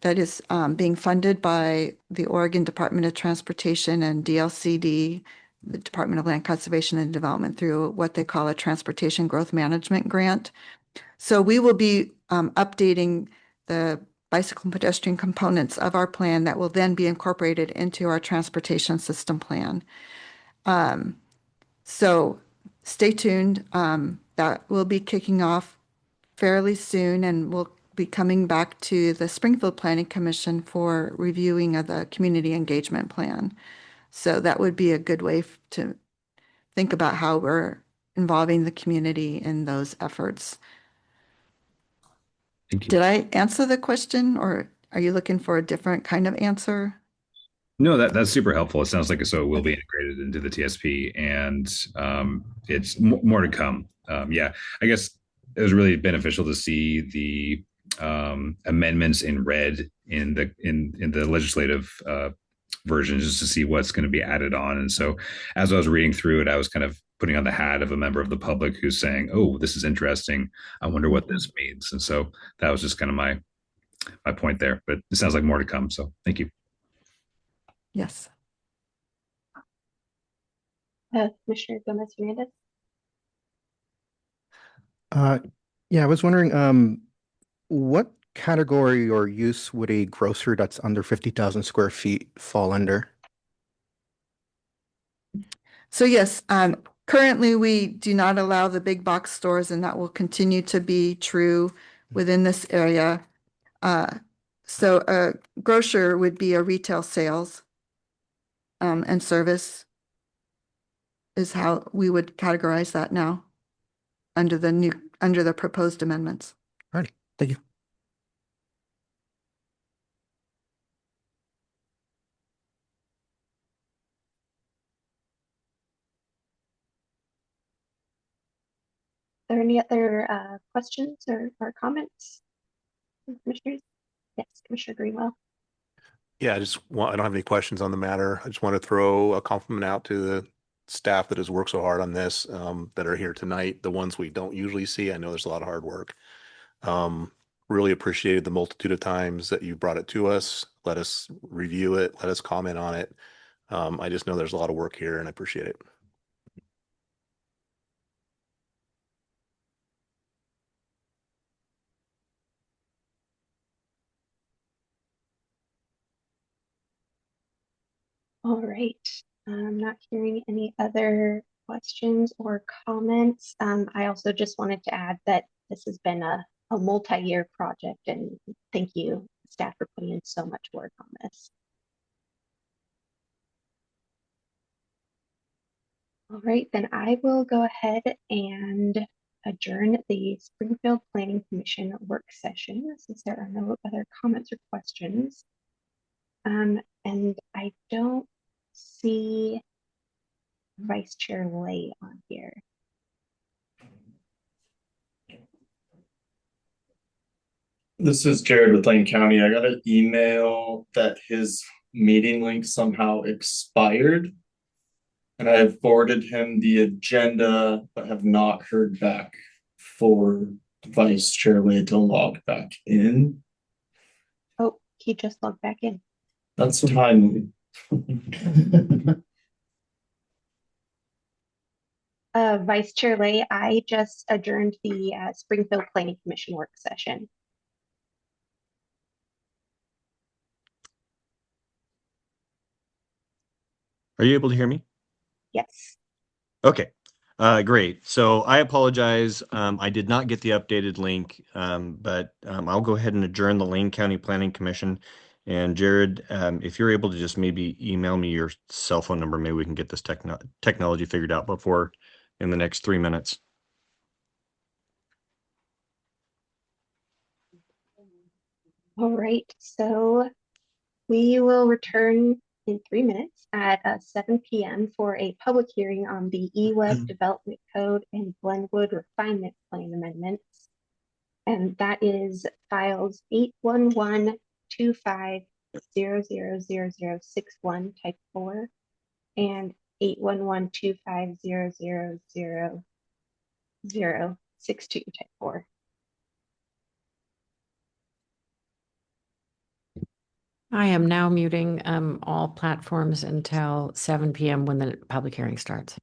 that is being funded by the Oregon Department of Transportation and DLCD, the Department of Land Conservation and Development, through what they call a Transportation Growth Management Grant. So we will be updating the bicycle and pedestrian components of our plan that will then be incorporated into our transportation system plan. So stay tuned. That will be kicking off fairly soon, and we'll be coming back to the Springfield Planning Commission for reviewing of the community engagement plan. So that would be a good way to think about how we're involving the community in those efforts. Thank you. Did I answer the question, or are you looking for a different kind of answer? No, that's super helpful. It sounds like it will be integrated into the TSP, and it's more to come. Yeah, I guess it was really beneficial to see the amendments in red in the legislative version, just to see what's going to be added on. And so, as I was reading through it, I was kind of putting on the hat of a member of the public who's saying, "Oh, this is interesting. I wonder what this means." And so that was just kind of my point there. But it sounds like more to come. So thank you. Yes. Commissioner Gomez-Hernandez. Yeah, I was wondering, what category or use would a grocer that's under 50,000 square feet fall under? So yes, currently we do not allow the big box stores, and that will continue to be true within this area. So a grocer would be a retail sales and service is how we would categorize that now under the proposed amendments. All right, thank you. Are there any other questions or comments, commissioners? Yes, Commissioner Greenwell. Yeah, I don't have any questions on the matter. I just want to throw a compliment out to the staff that has worked so hard on this, that are here tonight, the ones we don't usually see. I know there's a lot of hard work. Really appreciated the multitude of times that you brought it to us, let us review it, let us comment on it. I just know there's a lot of work here and I appreciate it. All right, I'm not hearing any other questions or comments. I also just wanted to add that this has been a multi-year project, and thank you, staff, for putting in so much work on this. All right, then I will go ahead and adjourn the Springfield Planning Commission work session since there are no other comments or questions. And I don't see Vice Chair Lay on here. This is Jared with Lane County. I got an email that his meeting link somehow expired. And I have forwarded him the agenda, but have not heard back for Vice Chair Wade to log back in. Oh, he just logged back in. That's timely. Vice Chair Lay, I just adjourned the Springfield Planning Commission work session. Are you able to hear me? Yes. Okay, great. So I apologize. I did not get the updated link, but I'll go ahead and adjourn the Lane County Planning Commission. And Jared, if you're able to just maybe email me your cell phone number, maybe we can get this technology figured out before in the next 3 minutes. All right, so we will return in 3 minutes at 7 p.m. for a public hearing on the eWeb Development Code and Glenwood Refinement Plan amendments. And that is files 81125000061 type 4 and 81125000062 type 4. I am now muting all platforms until 7 p.m. when the public hearing starts.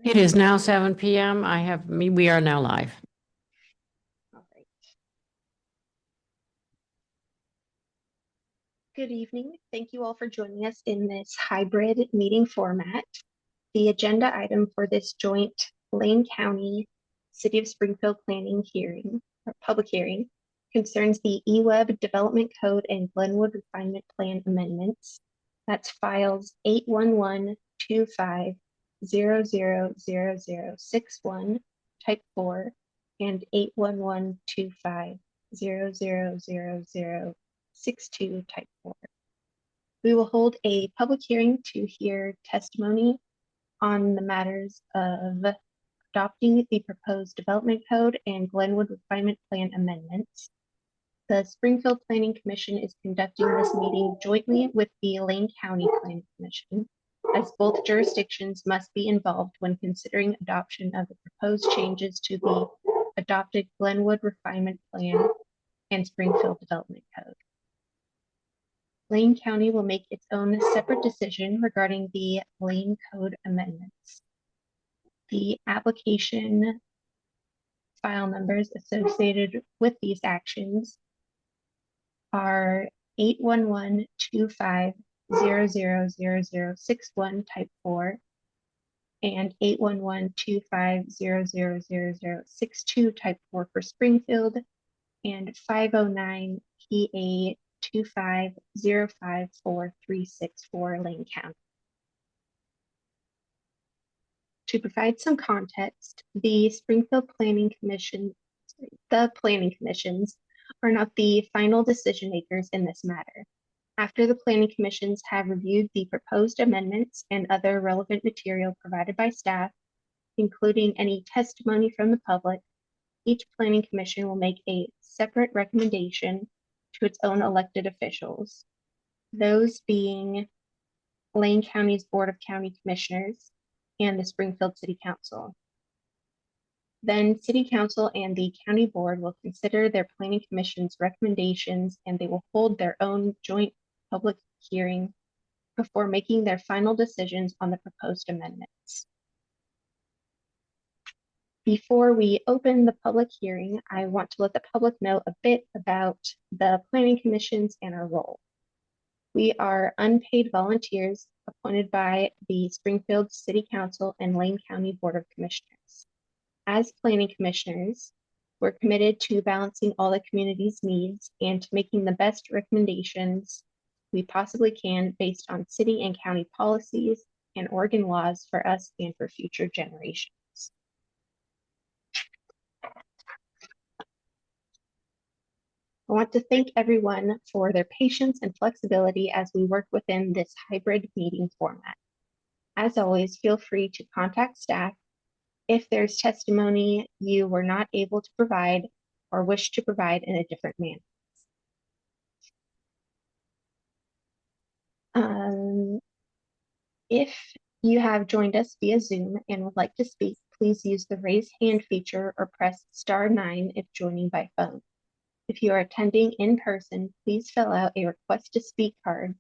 It is now 7 p.m. We are now live. All right. Good evening. Thank you all for joining us in this hybrid meeting format. The agenda item for this joint Lane County City of Springfield planning hearing or public hearing concerns the eWeb Development Code and Glenwood Refinement Plan amendments. That's files 81125000061 type 4 and 81125000062 type 4. We will hold a public hearing to hear testimony on the matters of adopting the proposed development code and Glenwood Refinement Plan amendments. The Springfield Planning Commission is conducting this meeting jointly with the Lane County Planning Commission, as both jurisdictions must be involved when considering adoption of the proposed changes to the adopted Glenwood Refinement Plan and Springfield Development Code. Lane County will make its own separate decision regarding the Lane Code amendments. The application file numbers associated with these actions are 81125000061 type 4 and 81125000062 type 4 for Springfield and 509 PA 2505434 Lane County. To provide some context, the planning commissions are not the final decision makers in this matter. After the planning commissions have reviewed the proposed amendments and other relevant material provided by staff, including any testimony from the public, each planning commission will make a separate recommendation to its own elected officials, those being Lane County's Board of County Commissioners and the Springfield City Council. Then City Council and the County Board will consider their planning commission's recommendations, and they will hold their own joint public hearing before making their final decisions on the proposed amendments. Before we open the public hearing, I want to let the public know a bit about the planning commissions and our role. We are unpaid volunteers appointed by the Springfield City Council and Lane County Board of Commissioners. As planning commissioners, we're committed to balancing all the community's needs and to making the best recommendations we possibly can based on city and county policies and Oregon laws for us and for future generations. I want to thank everyone for their patience and flexibility as we work within this hybrid meeting format. As always, feel free to contact staff if there's testimony you were not able to provide or wish to provide in a different manner. If you have joined us via Zoom and would like to speak, please use the raise hand feature or press *9 if joining by phone. If you are attending in person, please fill out a request to speak card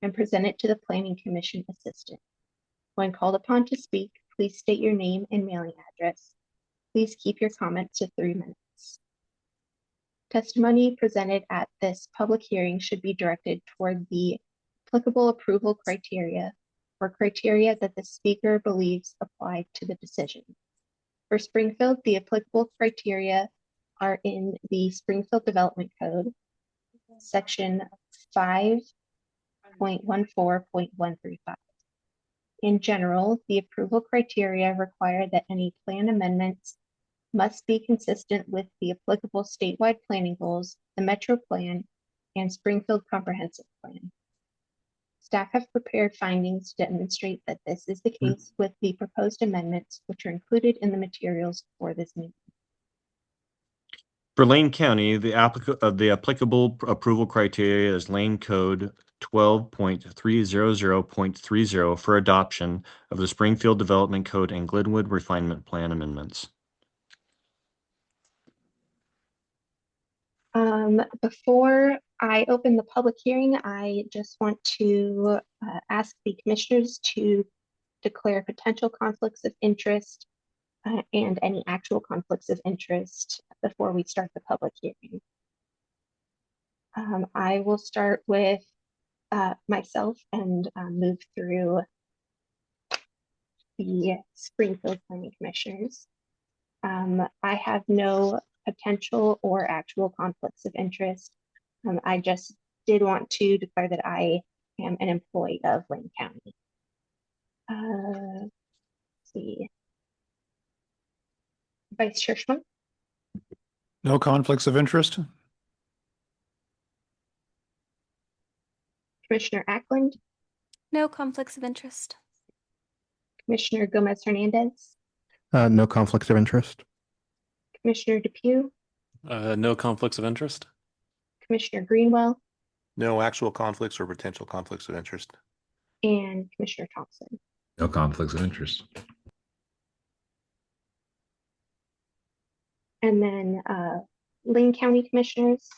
and present it to the Planning Commission assistant. When called upon to speak, please state your name and mailing address. Please keep your comments to 3 minutes. Testimony presented at this public hearing should be directed toward the applicable approval criteria or criteria that the speaker believes apply to the decision. For Springfield, the applicable criteria are in the Springfield Development Code, section 5.14.135. In general, the approval criteria require that any plan amendments must be consistent with the applicable statewide planning goals, the Metro Plan, and Springfield Comprehensive Plan. Staff have prepared findings to demonstrate that this is the case with the proposed amendments, which are included in the materials for this meeting. For Lane County, the applicable approval criteria is Lane Code 12.300.30 for adoption of the Springfield Development Code and Glenwood Refinement Plan amendments. Before I open the public hearing, I just want to ask the commissioners to declare potential conflicts of interest and any actual conflicts of interest before we start the public hearing. I will start with myself and move through the Springfield Planning Commissioners. I have no potential or actual conflicts of interest. I just did want to declare that I am an employee of Lane County. Let's see. Vice Chair Schmuck? No conflicts of interest? Commissioner Ackland? No conflicts of interest. Commissioner Gomez Hernandez? No conflicts of interest. Commissioner Depew? No conflicts of interest. Commissioner Greenwell? No actual conflicts or potential conflicts of interest. And Commissioner Thompson? No conflicts of interest. And then Lane County Commissioners?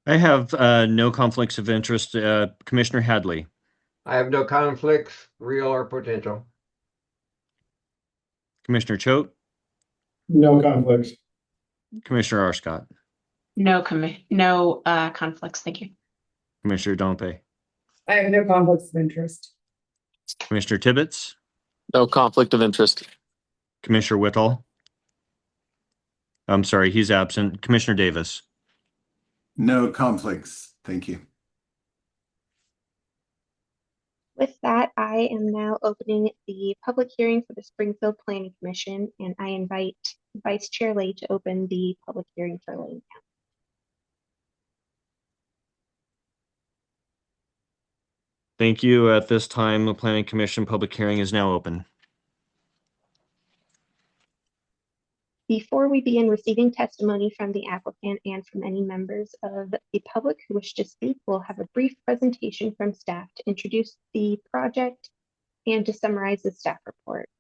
I have no conflicts of interest. Commissioner Hadley. I have no conflicts, real or potential. Commissioner Choate. No conflicts. Commissioner Arscott. No conflicts. Thank you. Commissioner Dompe. I have no conflicts of interest. Commissioner Tibbetts. No conflict of interest. Commissioner Whitall. I'm sorry, he's absent. Commissioner Davis. No conflicts. Thank you. With that, I am now opening the public hearing for the Springfield Planning Commission, and I invite Vice Chair Lay to open the public hearing for Lane County. Thank you. At this time, the Planning Commission public hearing is now open. Before we begin receiving testimony from the applicant and from any members of the public who wish to speak, we'll have a brief presentation from staff to introduce the project and to summarize the staff report.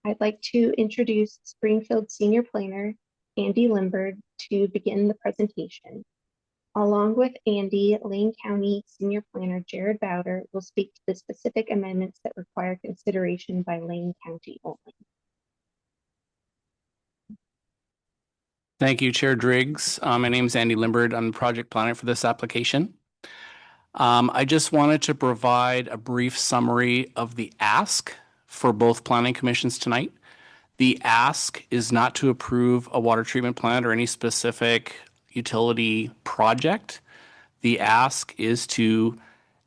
I'd like to introduce Springfield Senior Planner, Andy Limbard, to begin the presentation. Along with Andy, Lane County Senior Planner Jared Bowder will speak to the specific amendments that require consideration by Lane County only. Thank you, Chair Driggs. My name is Andy Limbard. I'm the project planner for this application. I just wanted to provide a brief summary of the ask for both planning commissions tonight. The ask is not to approve a water treatment plant or any specific utility project. The ask is to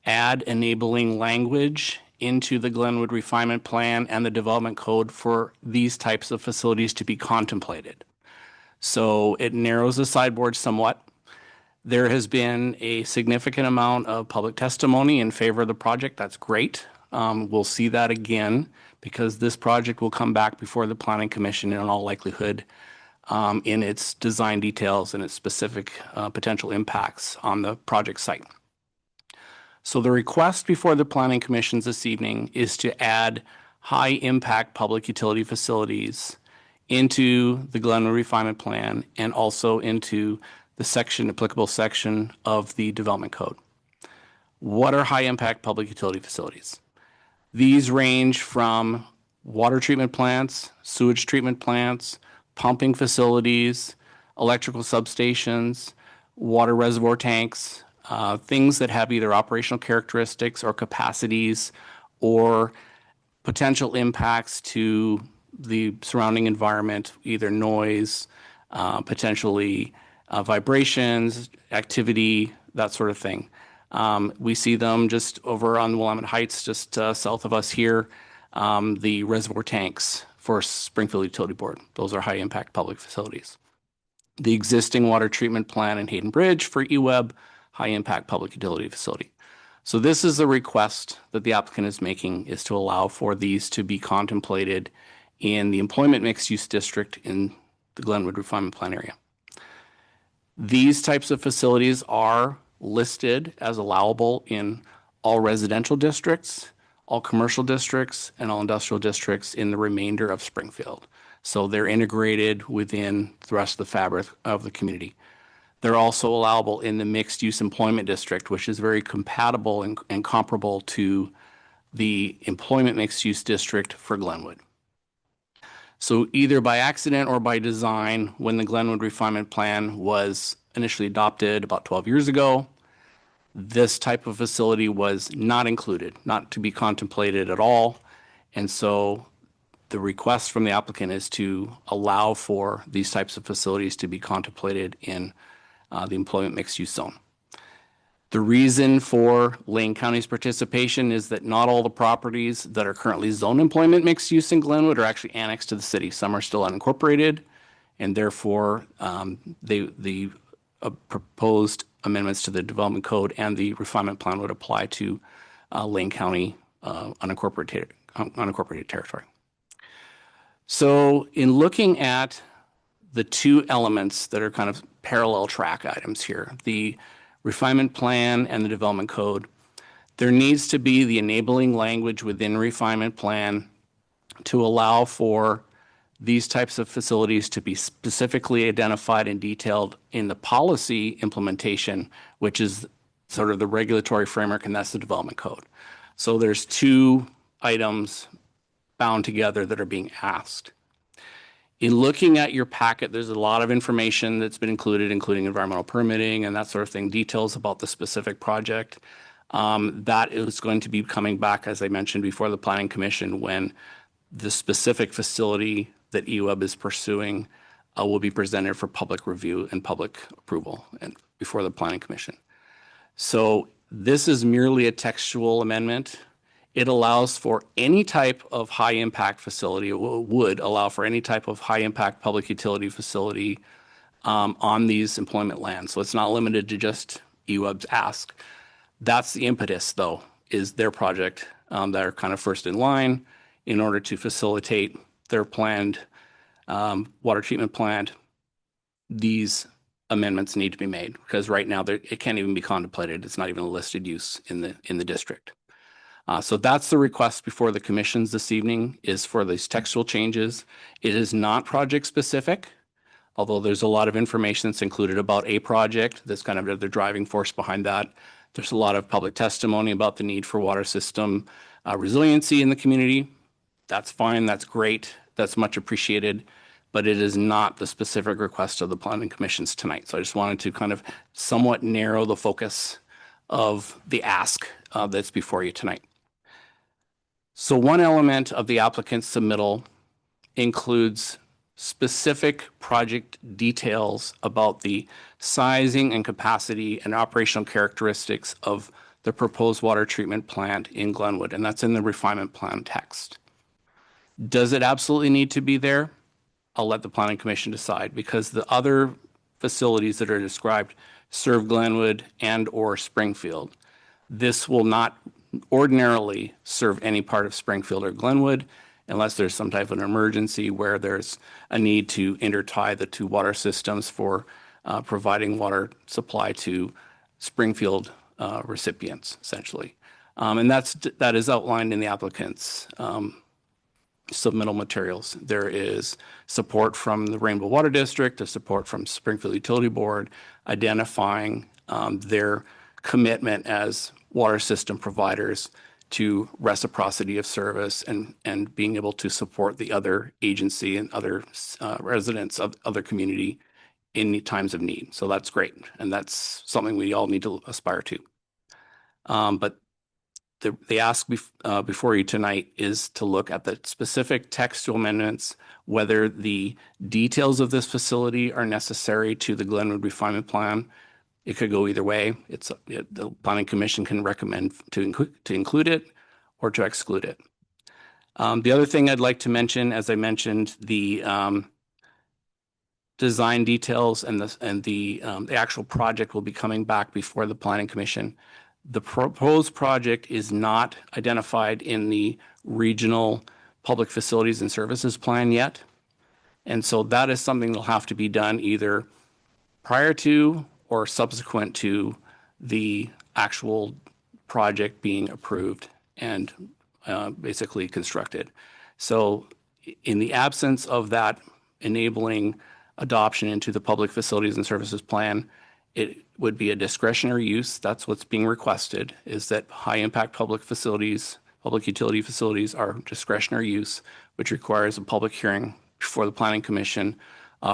add enabling language into the Glenwood Refinement Plan and the Development Code for these types of facilities to be contemplated. So it narrows the sideboard somewhat. There has been a significant amount of public testimony in favor of the project. That's great. We'll see that again because this project will come back before the Planning Commission in all likelihood in its design details and its specific potential impacts on the project site. So the request before the Planning Commission this evening is to add high impact public utility facilities into the Glenwood Refinement Plan and also into the applicable section of the Development Code. What are high impact public utility facilities? These range from water treatment plants, sewage treatment plants, pumping facilities, electrical substations, water reservoir tanks, things that have either operational characteristics or capacities or potential impacts to the surrounding environment, either noise, potentially vibrations, activity, that sort of thing. We see them just over on Willamette Heights, just south of us here, the reservoir tanks for Springfield Utility Board. Those are high impact public facilities. The existing water treatment plant in Hayden Bridge for EWEB, high impact public utility facility. So this is the request that the applicant is making, is to allow for these to be contemplated in the employment mixed use district in the Glenwood Refinement Plan area. These types of facilities are listed as allowable in all residential districts, all commercial districts, and all industrial districts in the remainder of Springfield. So they're integrated within the rest of the fabric of the community. They're also allowable in the mixed use employment district, which is very compatible and comparable to the employment mixed use district for Glenwood. So either by accident or by design, when the Glenwood Refinement Plan was initially adopted about 12 years ago, this type of facility was not included, not to be contemplated at all. And so the request from the applicant is to allow for these types of facilities to be contemplated in the employment mixed use zone. The reason for Lane County's participation is that not all the properties that are currently zoned employment mixed use in Glenwood are actually annexed to the city. Some are still unincorporated, and therefore the proposed amendments to the Development Code and the Refinement Plan would apply to Lane County unincorporated territory. So in looking at the two elements that are kind of parallel track items here, the Refinement Plan and the Development Code, there needs to be the enabling language within Refinement Plan to allow for these types of facilities to be specifically identified and detailed in the policy implementation, which is sort of the regulatory framework, and that's the Development Code. So there's two items bound together that are being asked. In looking at your packet, there's a lot of information that's been included, including environmental permitting and that sort of thing, details about the specific project. That is going to be coming back, as I mentioned before, the Planning Commission when the specific facility that EWEB is pursuing will be presented for public review and public approval and before the Planning Commission. So this is merely a textual amendment. It allows for any type of high impact facility, it would allow for any type of high impact public utility facility on these employment lands. So it's not limited to just EWEB's ask. That's the impetus, though, is their project that are kind of first in line in order to facilitate their planned water treatment plant. These amendments need to be made because right now it can't even be contemplated. It's not even a listed use in the district. So that's the request before the commissions this evening, is for these textual changes. It is not project specific, although there's a lot of information that's included about a project that's kind of the driving force behind that. There's a lot of public testimony about the need for water system resiliency in the community. That's fine, that's great, that's much appreciated, but it is not the specific request of the planning commissions tonight. So I just wanted to kind of somewhat narrow the focus of the ask that's before you tonight. So one element of the applicant's submittal includes specific project details about the sizing and capacity and operational characteristics of the proposed water treatment plant in Glenwood, and that's in the refinement plan text. Does it absolutely need to be there? I'll let the Planning Commission decide, because the other facilities that are described serve Glenwood and or Springfield. This will not ordinarily serve any part of Springfield or Glenwood unless there's some type of an emergency where there's a need to intertie the two water systems for providing water supply to Springfield recipients, essentially. And that is outlined in the applicant's submittal materials. There is support from the Rainbow Water District, there's support from Springfield Utility Board, identifying their commitment as water system providers to reciprocity of service and being able to support the other agency and other residents of other community in times of need. So that's great. And that's something we all need to aspire to. But the ask before you tonight is to look at the specific textual amendments, whether the details of this facility are necessary to the Glenwood refinement plan. It could go either way. The Planning Commission can recommend to include it or to exclude it. The other thing I'd like to mention, as I mentioned, the design details and the actual project will be coming back before the Planning Commission. The proposed project is not identified in the regional public facilities and services plan yet. And so that is something that'll have to be done either prior to or subsequent to the actual project being approved and basically constructed. So in the absence of that enabling adoption into the public facilities and services plan, it would be a discretionary use. That's what's being requested, is that high impact public facilities, public utility facilities are discretionary use, which requires a public hearing before the Planning Commission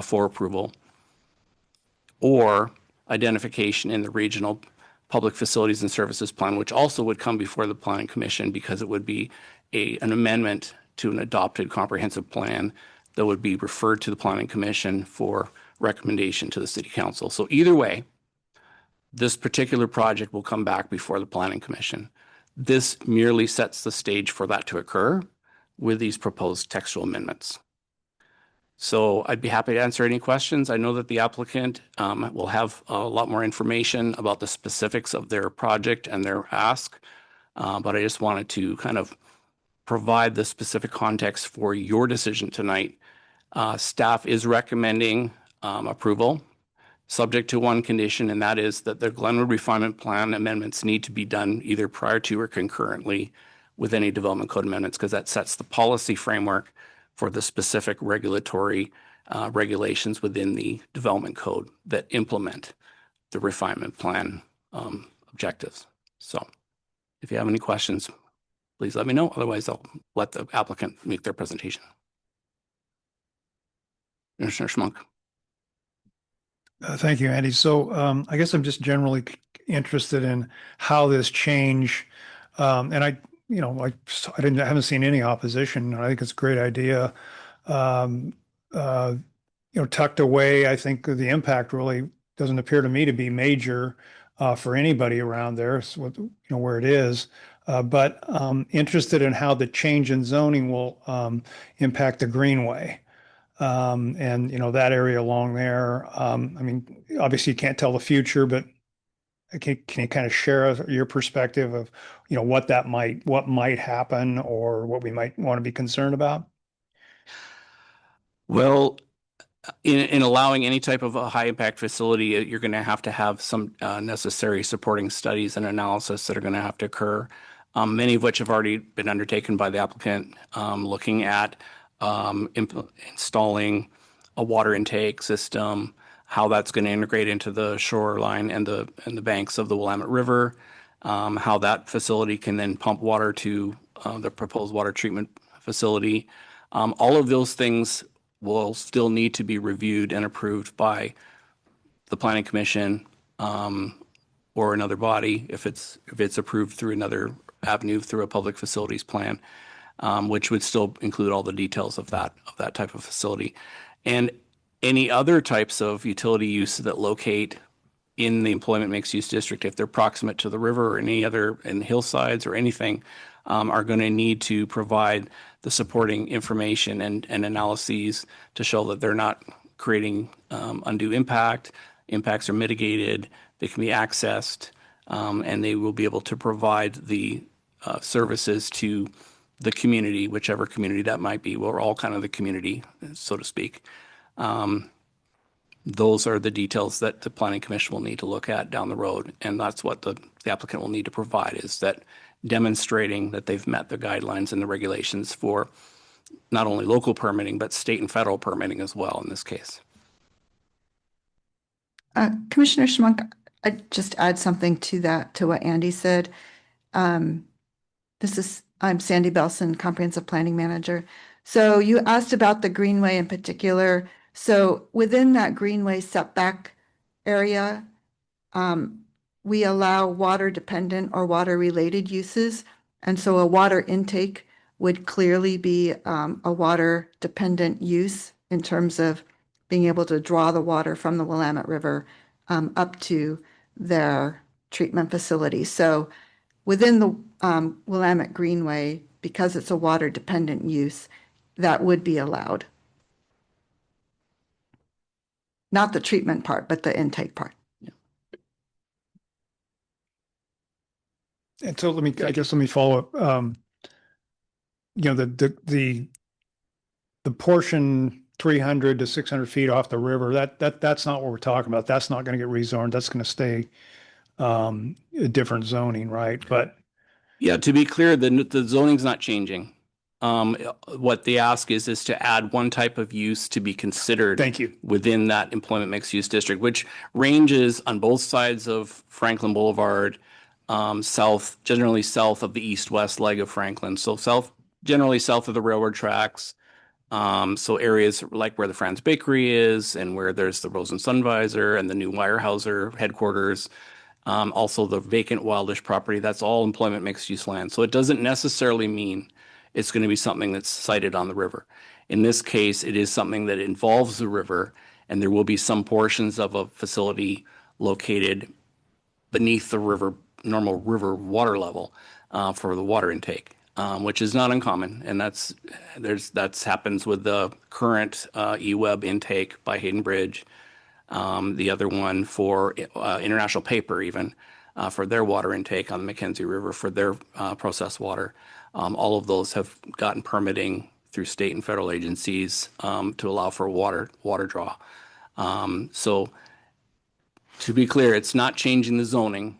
for approval, or identification in the regional public facilities and services plan, which also would come before the Planning Commission because it would be an amendment to an adopted comprehensive plan that would be referred to the Planning Commission for recommendation to the City Council. So either way, this particular project will come back before the Planning Commission. This merely sets the stage for that to occur with these proposed textual amendments. So I'd be happy to answer any questions. I know that the applicant will have a lot more information about the specifics of their project and their ask, but I just wanted to kind of provide the specific context for your decision tonight. Staff is recommending approval, subject to one condition, and that is that the Glenwood refinement plan amendments need to be done either prior to or concurrently with any development code amendments, because that sets the policy framework for the specific regulatory regulations within the development code that implement the refinement plan objectives. So if you have any questions, please let me know. Otherwise, I'll let the applicant make their presentation. Commissioner Schmunk. Thank you, Andy. So I guess I'm just generally interested in how this change, and I haven't seen any opposition. I think it's a great idea. tucked away. I think the impact really doesn't appear to me to be major for anybody around there, so where it is. But interested in how the change in zoning will impact the Greenway. And that area along there. I mean, obviously you can't tell the future, but can you kind of share your perspective of what might happen or what we might want to be concerned about? Well, in allowing any type of a high impact facility, you're going to have some necessary supporting studies and analysis that are going to have to occur. Many of which have already been undertaken by the applicant, looking at installing a water intake system, how that's going to integrate into the shoreline and the banks of the Willamette River, how that facility can then pump water to the proposed water treatment facility. All of those things will still need to be reviewed and approved by the Planning Commission or another body if it's approved through another avenue through a public facilities plan, which would still include all the details of that type of facility. And any other types of utility use that locate in the employment mixed use district, if they're proximate to the river or any other in hillsides or anything, are going to need to provide the supporting information and analyses to show that they're not creating undue impact. Impacts are mitigated, they can be accessed, and they will be able to provide the services to the community, whichever community that might be. We're all kind of the community, so to speak. Those are the details that the Planning Commission will need to look at down the road, and that's what the applicant will need to provide, is that demonstrating that they've met the guidelines and the regulations for not only local permitting, but state and federal permitting as well in this case. Commissioner Schmunk, I'd just add something to that, to what Andy said. I'm Sandy Belson, Comprehensive Planning Manager. So you asked about the Greenway in particular. So within that Greenway setback area, we allow water dependent or water related uses. And so a water intake would clearly be a water dependent use in terms of being able to draw the water from the Willamette River up to their treatment facility. So within the Willamette Greenway, because it's a water dependent use, that would be allowed. Not the treatment part, but the intake part. And so let me follow up. The portion 300 to 600 feet off the river, that's not what we're talking about. That's not going to get rezoned. That's going to stay a different zoning, right? But yeah, to be clear, the zoning's not changing. What the ask is to add one type of use to be considered. Thank you. Within that employment mixed use district, which ranges on both sides of Franklin Boulevard, generally south of the east-west leg of Franklin. So generally south of the railroad tracks. So areas like where the Franz Bakery is and where there's the Rosen Sunvisor and the new Weyerhaeuser headquarters. Also the vacant Wildish property, that's all employment mixed use land. So it doesn't necessarily mean it's going to be something that's sited on the river. In this case, it is something that involves the river, and there will be some portions of a facility located beneath the normal river water level for the water intake, which is not uncommon. And that's happens with the current eWeb intake by Hayden Bridge. The other one for International Paper, even for their water intake on the Mackenzie River for their processed water. All of those have gotten permitting through state and federal agencies to allow for water draw. So to be clear, it's not changing the zoning.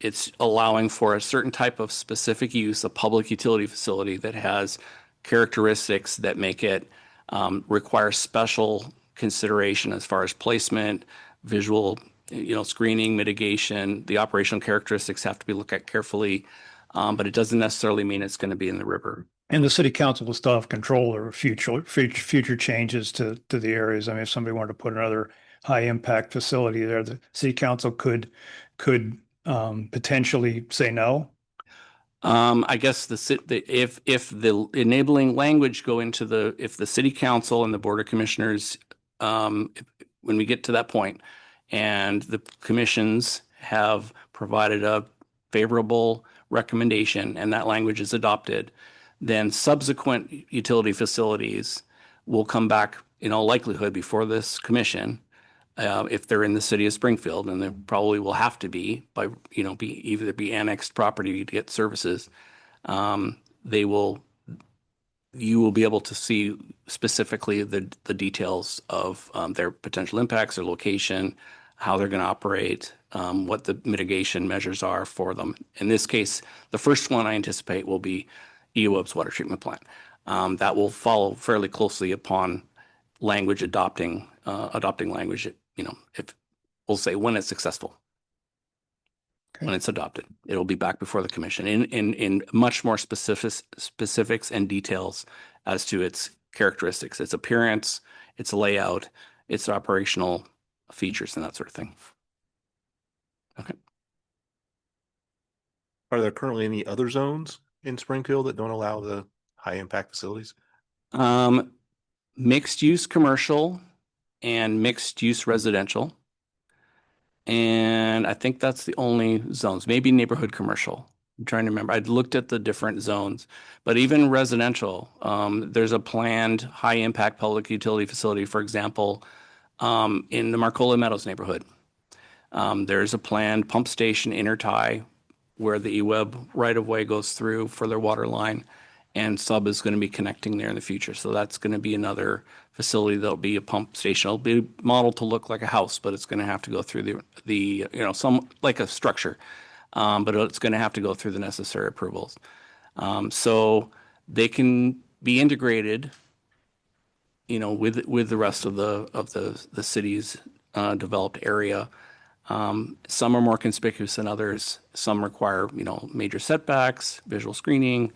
It's allowing for a certain type of specific use, a public utility facility that has characteristics that make it require special consideration as far as placement, visual, screening, mitigation. The operational characteristics have to be looked at carefully, but it doesn't necessarily mean it's going to be in the river. And the city council will still have control over future changes to the areas. I mean, if somebody wanted to put another high impact facility there, the city council could potentially say no. I guess if the enabling language if the city council and the board of commissioners when we get to that point and the commissions have provided a favorable recommendation and that language is adopted, then subsequent utility facilities will come back in all likelihood before this commission, if they're in the city of Springfield, and they probably will have to be by, either be annexed property to get services. You will be able to see specifically the details of their potential impacts, their location, how they're going to operate, what the mitigation measures are for them. In this case, the first one I anticipate will be EWUB's water treatment plant. That will follow fairly closely upon language adopting language, if we'll say when it's successful. When it's adopted, it'll be back before the commission in much more specifics and details as to its characteristics, its appearance, its layout, its operational features, and that sort of thing. Okay. Are there currently any other zones in Springfield that don't allow the high impact facilities? Mixed use commercial and mixed use residential. And I think that's the only zones, maybe neighborhood commercial. I'm trying to remember. I'd looked at the different zones, but even residential, there's a planned high impact public utility facility, for example, in the Marcola Meadows neighborhood. There's a planned pump station intertie where the EWUB right of way goes through for their water line, and Sub is going to be connecting there in the future. So that's going to be another facility that'll be a pump station. It'll be modeled to look like a house, but it's going to have to go through some like a structure, but it's going to have to go through the necessary approvals. So they can be integrated, with the rest of the city's developed area. Some are more conspicuous than others. Some require, major setbacks, visual screening,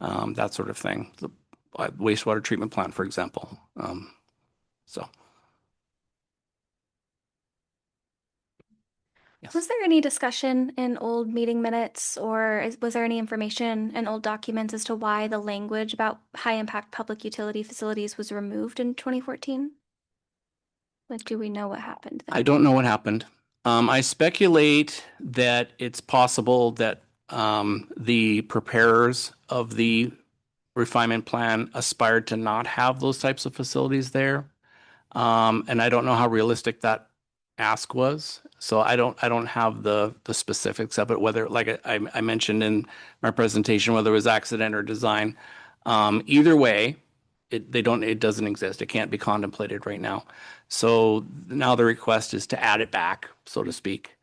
that sort of thing. The wastewater treatment plant, for example. Yes. Was there any discussion in old meeting minutes, or was there any information in old documents as to why the language about high impact public utility facilities was removed in 2014? Like, do we know what happened then? I don't know what happened. I speculate that it's possible that the preparers of the refinement plan aspired to not have those types of facilities there. And I don't know how realistic that ask was. So I don't have the specifics of it, whether, like I mentioned in my presentation, whether it was accident or design. Either way, it doesn't exist. It can't be contemplated right now. So now the request is to add it back, so to speak.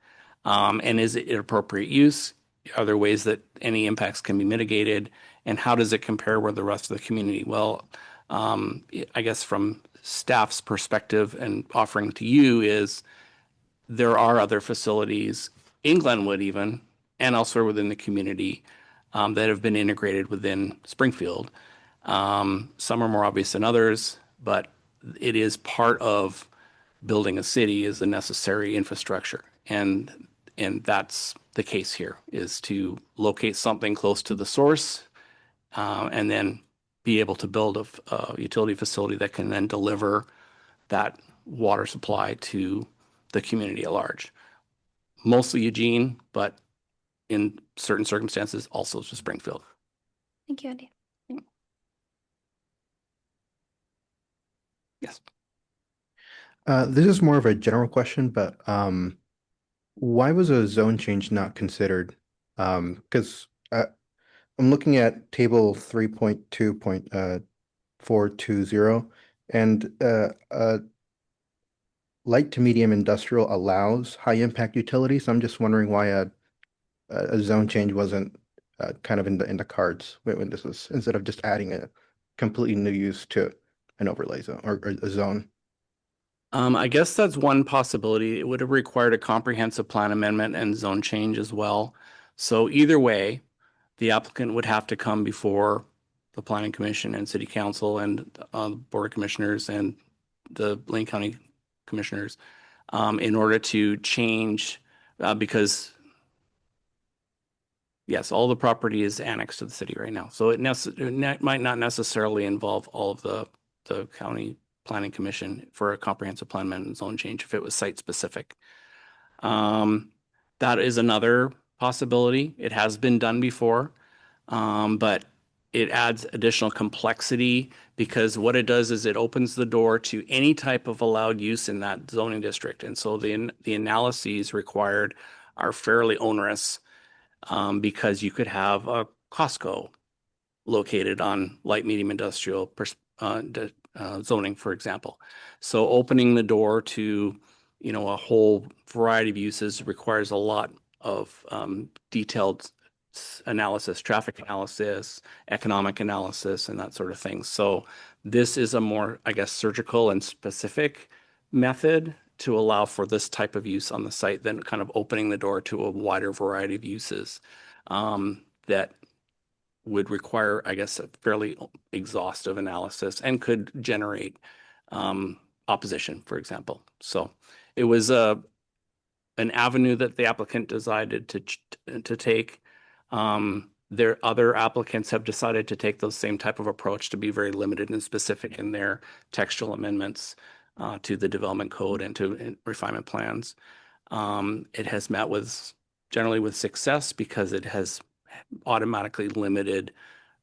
And is it appropriate use? Are there ways that any impacts can be mitigated? And how does it compare with the rest of the community? Well, I guess from staff's perspective and offering to you is there are other facilities in Glenwood even, and elsewhere within the community that have been integrated within Springfield. Some are more obvious than others, but it is part of building a city is a necessary infrastructure. And that's the case here, is to locate something close to the source and then be able to build a utility facility that can then deliver that water supply to the community at large. Mostly Eugene, but in certain circumstances also to Springfield. Thank you, Andy. Yes. This is more of a general question, but why was a zone change not considered? Because I'm looking at table 3.2.420, and light to medium industrial allows high impact utilities. I'm just wondering why a zone change wasn't kind of in the cards when this was, instead of just adding a completely new use to an overlay zone or a zone. I guess that's one possibility. It would have required a comprehensive plan amendment and zone change as well. So either way, the applicant would have to come before the Planning Commission and City Council and the Board of Commissioners and the Lane County Commissioners in order to change, because yes, all the property is annexed to the city right now. So it might not necessarily involve all of the county Planning Commission for a comprehensive plan amendment zone change if it was site specific. That is another possibility. It has been done before, but it adds additional complexity because what it does is it opens the door to any type of allowed use in that zoning district. And so the analyses required are fairly onerous because you could have a Costco located on light medium industrial zoning, for example. So opening the door to, you know, a whole variety of uses requires a lot of detailed analysis, traffic analysis, economic analysis, and that sort of thing. So this is a more, I guess, surgical and specific method to allow for this type of use on the site than kind of opening the door to a wider variety of uses that would require, I guess, a fairly exhaustive analysis and could generate opposition, for example. So it was an avenue that the applicant decided to take. There other applicants have decided to take those same type of approach to be very limited and specific in their textual amendments to the development code and to refinement plans. It has met generally with success because it has automatically limited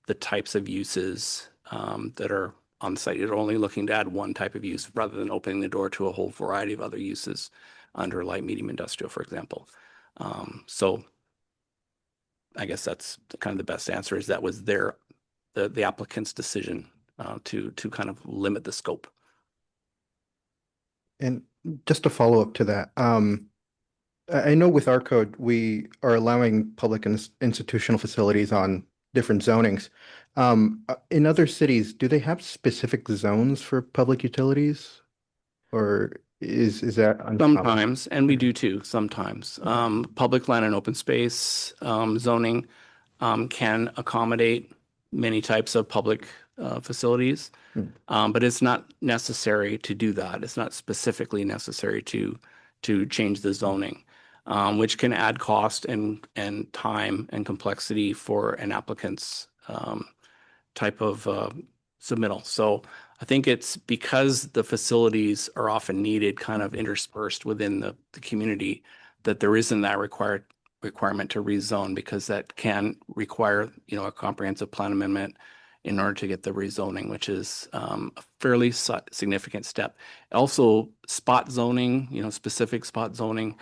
the types of uses that are on site. You're only looking to add one type of use rather than opening the door to a whole variety of other uses under light medium industrial, for example. So I guess that's kind of the best answer is that was the applicant's decision to kind of limit the scope. And just to follow up to that, I know with our code, we are allowing public and institutional facilities on different zonings. In other cities, do they have specific zones for public utilities? Or is that uncommon? Sometimes, and we do too, sometimes. Public land and open space zoning can accommodate many types of public facilities, but it's not necessary to do that. It's not specifically necessary to change the zoning, which can add cost and time and complexity for an applicant's type of submittal. So I think it's because the facilities are often needed kind of interspersed within the community that there isn't that requirement to rezone, because that can require, you know, a comprehensive plan amendment in order to get the rezoning, which is a fairly significant step. Also, spot zoning, you know, specific spot zoning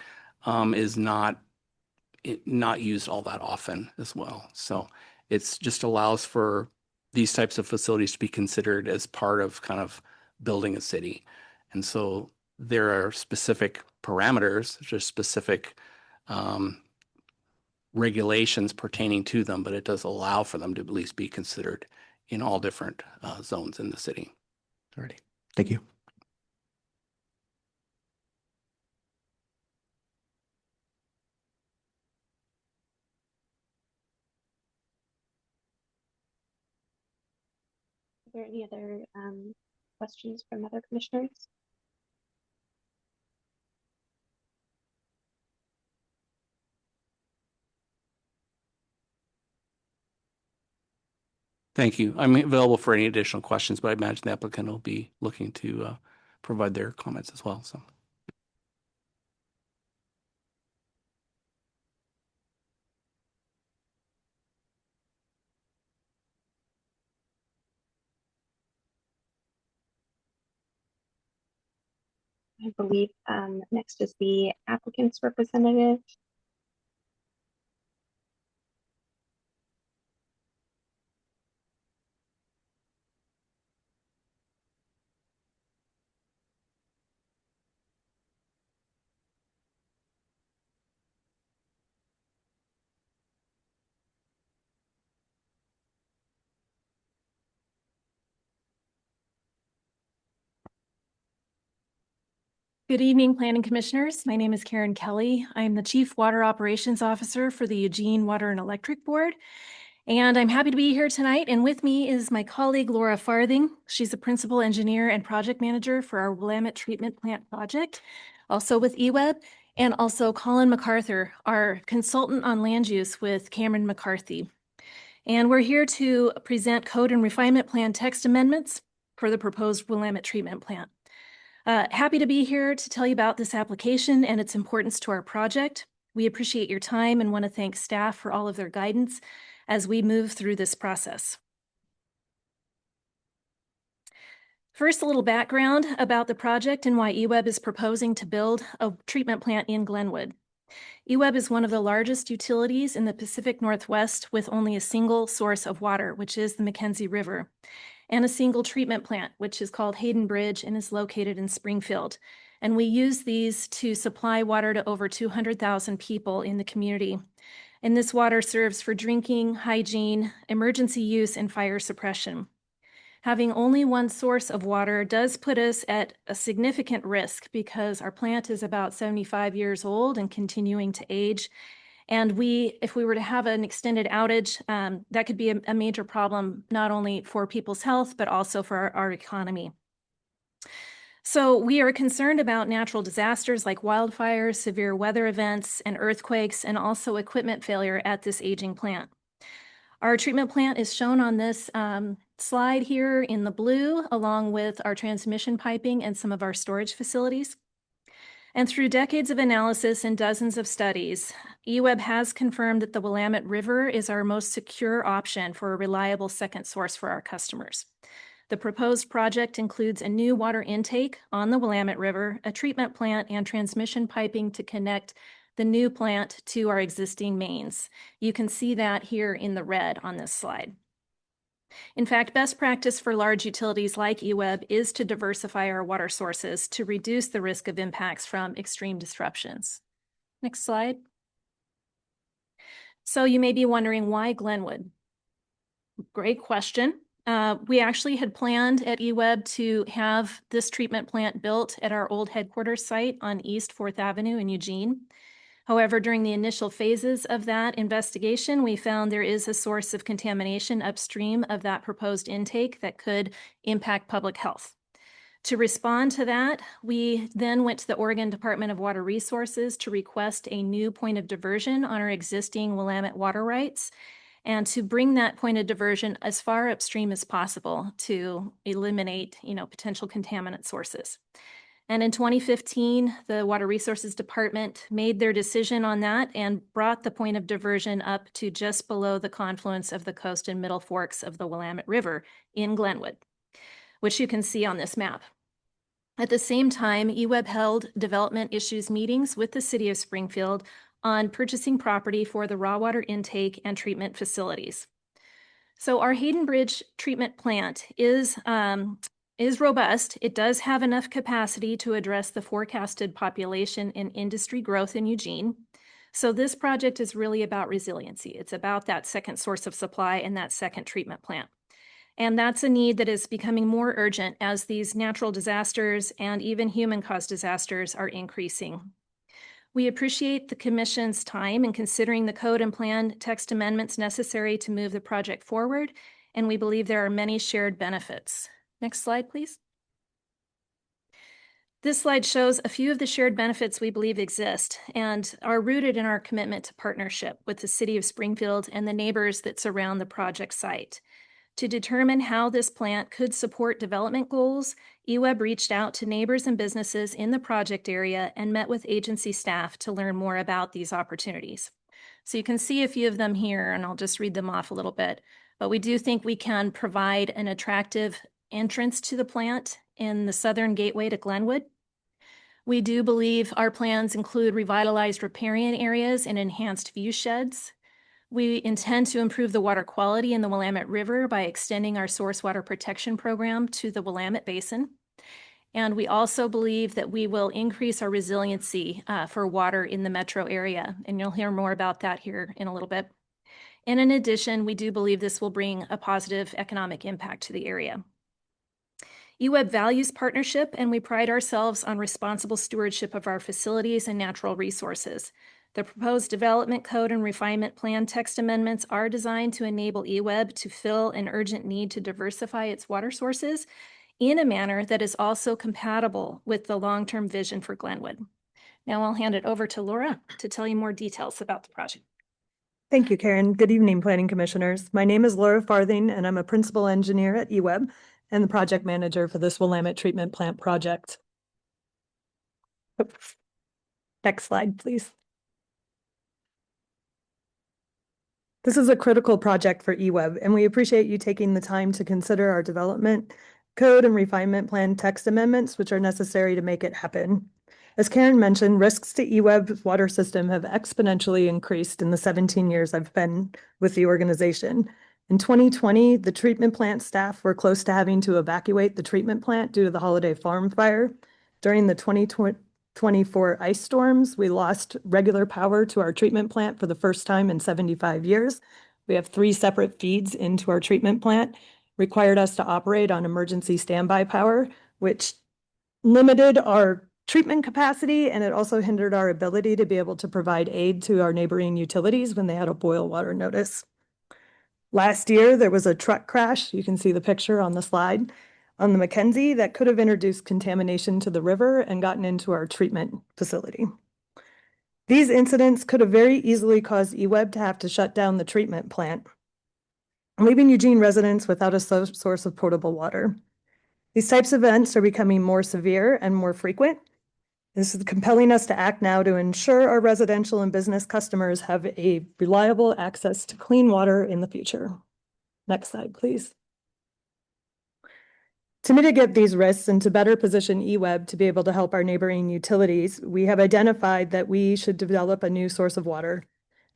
is not used all that often as well. So it's just allows for these types of facilities to be considered as part of kind of building a city. And so there are specific parameters, just specific regulations pertaining to them, but it does allow for them to at least be considered in all different zones in the city. Alrighty, thank you. Are there any other questions from other commissioners? Thank you. I'm available for any additional questions, but I imagine the applicant will be looking to provide their comments as well. So. I believe next is the applicant's representative. Good evening, Planning Commissioners. My name is Karen Kelly. I'm the Chief Water Operations Officer for the Eugene Water and Electric Board. And I'm happy to be here tonight. And with me is my colleague, Laura Farthing. She's a Principal Engineer and Project Manager for our Willamette Treatment Plant Project, also with EWEB, and also Colin MacArthur, our Consultant on Land Use with Cameron McCarthy. And we're here to present Code and Refinement Plan text amendments for the proposed Willamette treatment plant. Happy to be here to tell you about this application and its importance to our project. We appreciate your time and want to thank staff for all of their guidance as we move through this process. First, a little background about the project and why EWEB is proposing to build a treatment plant in Glenwood. EWEB is one of the largest utilities in the Pacific Northwest with only a single source of water, which is the McKenzie River, and a single treatment plant, which is called Hayden Bridge and is located in Springfield. And we use these to supply water to over 200,000 people in the community. And this water serves for drinking, hygiene, emergency use, and fire suppression. Having only one source of water does put us at a significant risk because our plant is about 75 years old and continuing to age. And if we were to have an extended outage, that could be a major problem, not only for people's health, but also for our economy. So we are concerned about natural disasters like wildfires, severe weather events, and earthquakes, and also equipment failure at this aging plant. Our treatment plant is shown on this slide here in the blue, along with our transmission piping and some of our storage facilities. And through decades of analysis and dozens of studies, EWEB has confirmed that the Willamette River is our most secure option for a reliable second source for our customers. The proposed project includes a new water intake on the Willamette River, a treatment plant, and transmission piping to connect the new plant to our existing mains. You can see that here in the red on this slide. In fact, best practice for large utilities like EWEB is to diversify our water sources to reduce the risk of impacts from extreme disruptions. Next slide. So you may be wondering, why Glenwood? Great question. We actually had planned at EWEB to have this treatment plant built at our old headquarters site on East 4th Avenue in Eugene. However, during the initial phases of that investigation, we found there is a source of contamination upstream of that proposed intake that could impact public health. To respond to that, we then went to the Oregon Department of Water Resources to request a new point of diversion on our existing Willamette water rights, and to bring that point of diversion as far upstream as possible to eliminate, potential contaminant sources. And in 2015, the Water Resources Department made their decision on that and brought the point of diversion up to just below the confluence of the coast and middle forks of the Willamette River in Glenwood, which you can see on this map. At the same time, EWEB held development issues meetings with the city of Springfield on purchasing property for the raw water intake and treatment facilities. So our Hayden Bridge treatment plant is robust. It does have enough capacity to address the forecasted population and industry growth in Eugene. So this project is really about resiliency. It's about that second source of supply and that second treatment plant. And that's a need that is becoming more urgent as these natural disasters and even human-caused disasters are increasing. We appreciate the Commission's time in considering the code and plan text amendments necessary to move the project forward, and we believe there are many shared benefits. Next slide, please. This slide shows a few of the shared benefits we believe exist and are rooted in our commitment to partnership with the City of Springfield and the neighbors that surround the project site. To determine how this plant could support development goals, EWEB reached out to neighbors and businesses in the project area and met with agency staff to learn more about these opportunities. So you can see a few of them here, and I'll just read them off a little bit. But we do think we can provide an attractive entrance to the plant in the southern gateway to Glenwood. We do believe our plans include revitalized riparian areas and enhanced view sheds. We intend to improve the water quality in the Willamette River by extending our source water protection program to the Willamette Basin. And we also believe that we will increase our resiliency for water in the metro area. And you'll hear more about that here in a little bit. And in addition, we do believe this will bring a positive economic impact to the area. EWEB values partnership, and we pride ourselves on responsible stewardship of our facilities and natural resources. The proposed development code and refinement plan text amendments are designed to enable EWEB to fill an urgent need to diversify its water sources in a manner that is also compatible with the long-term vision for Glenwood. Now I'll hand it over to Laura to tell you more details about the project. Thank you, Karen. Good evening, Planning Commissioners. My name is Laura Farthing, and I'm a principal engineer at EWEB, and the project manager for this Willamette Treatment Plant project. Oops. Next slide, please. This is a critical project for eWeb, and we appreciate you taking the time to consider our development code and refinement plan text amendments, which are necessary to make it happen. As Karen mentioned, risks to eWeb's water system have exponentially increased in the 17 years I've been with the organization. In 2020, the treatment plant staff were close to having to evacuate the treatment plant due to the Holiday Farm fire. During the 2024 ice storms, we lost regular power to our treatment plant for the first time in 75 years. We have 3 separate feeds into our treatment plant, required us to operate on emergency standby power, which limited our treatment capacity, and it also hindered our ability to be able to provide aid to our neighboring utilities when they had a boil water notice. Last year, there was a truck crash. You can see the picture on the slide on the Mackenzie that could have introduced contamination to the river and gotten into our treatment facility. These incidents could have very easily caused eWeb to have to shut down the treatment plant, leaving Eugene residents without a source of potable water. These types of events are becoming more severe and more frequent. This is compelling us to act now to ensure our residential and business customers have a reliable access to clean water in the future. Next slide, please. To mitigate these risks and to better position eWeb to be able to help our neighboring utilities, we have identified that we should develop a new source of water,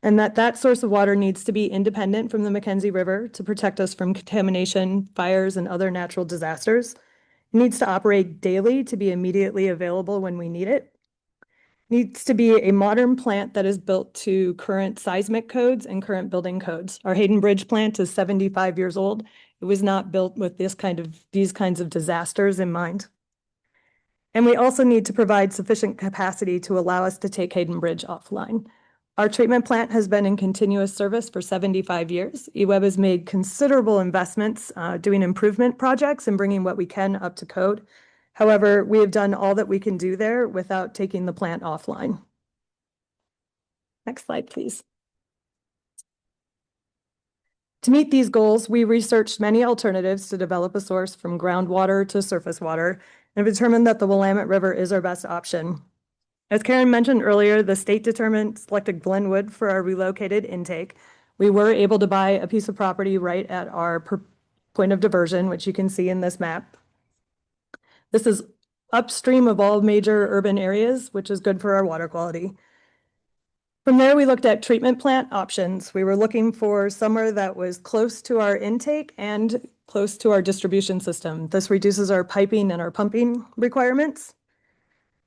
and that source of water needs to be independent from the Mackenzie River to protect us from contamination, fires, and other natural disasters. It needs to operate daily to be immediately available when we need it. It needs to be a modern plant that is built to current seismic codes and current building codes. Our Hayden Bridge plant is 75 years old. It was not built with these kinds of disasters in mind. And we also need to provide sufficient capacity to allow us to take Hayden Bridge offline. Our treatment plant has been in continuous service for 75 years. eWeb has made considerable investments doing improvement projects and bringing what we can up to code. However, we have done all that we can do there without taking the plant offline. Next slide, please. To meet these goals, we researched many alternatives to develop a source from groundwater to surface water and have determined that the Willamette River is our best option. As Karen mentioned earlier, the state selected Glenwood for our relocated intake. We were able to buy a piece of property right at our point of diversion, which you can see in this map. This is upstream of all major urban areas, which is good for our water quality. From there, we looked at treatment plant options. We were looking for somewhere that was close to our intake and close to our distribution system. This reduces our piping and our pumping requirements.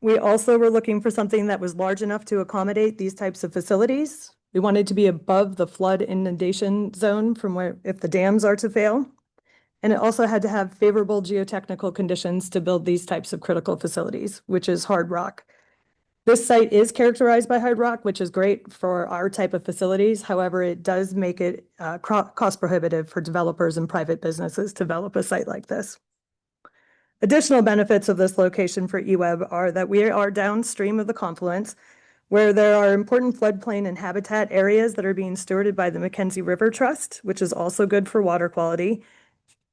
We also were looking for something that was large enough to accommodate these types of facilities. We wanted to be above the flood inundation zone from where if the dams are to fail. And it also had to have favorable geotechnical conditions to build these types of critical facilities, which is hard rock. This site is characterized by hard rock, which is great for our type of facilities. However, it does make it cost prohibitive for developers and private businesses to develop a site like this. Additional benefits of this location for eWeb are that we are downstream of the confluence, where there are important floodplain and habitat areas that are being stewarded by the Mackenzie River Trust, which is also good for water quality.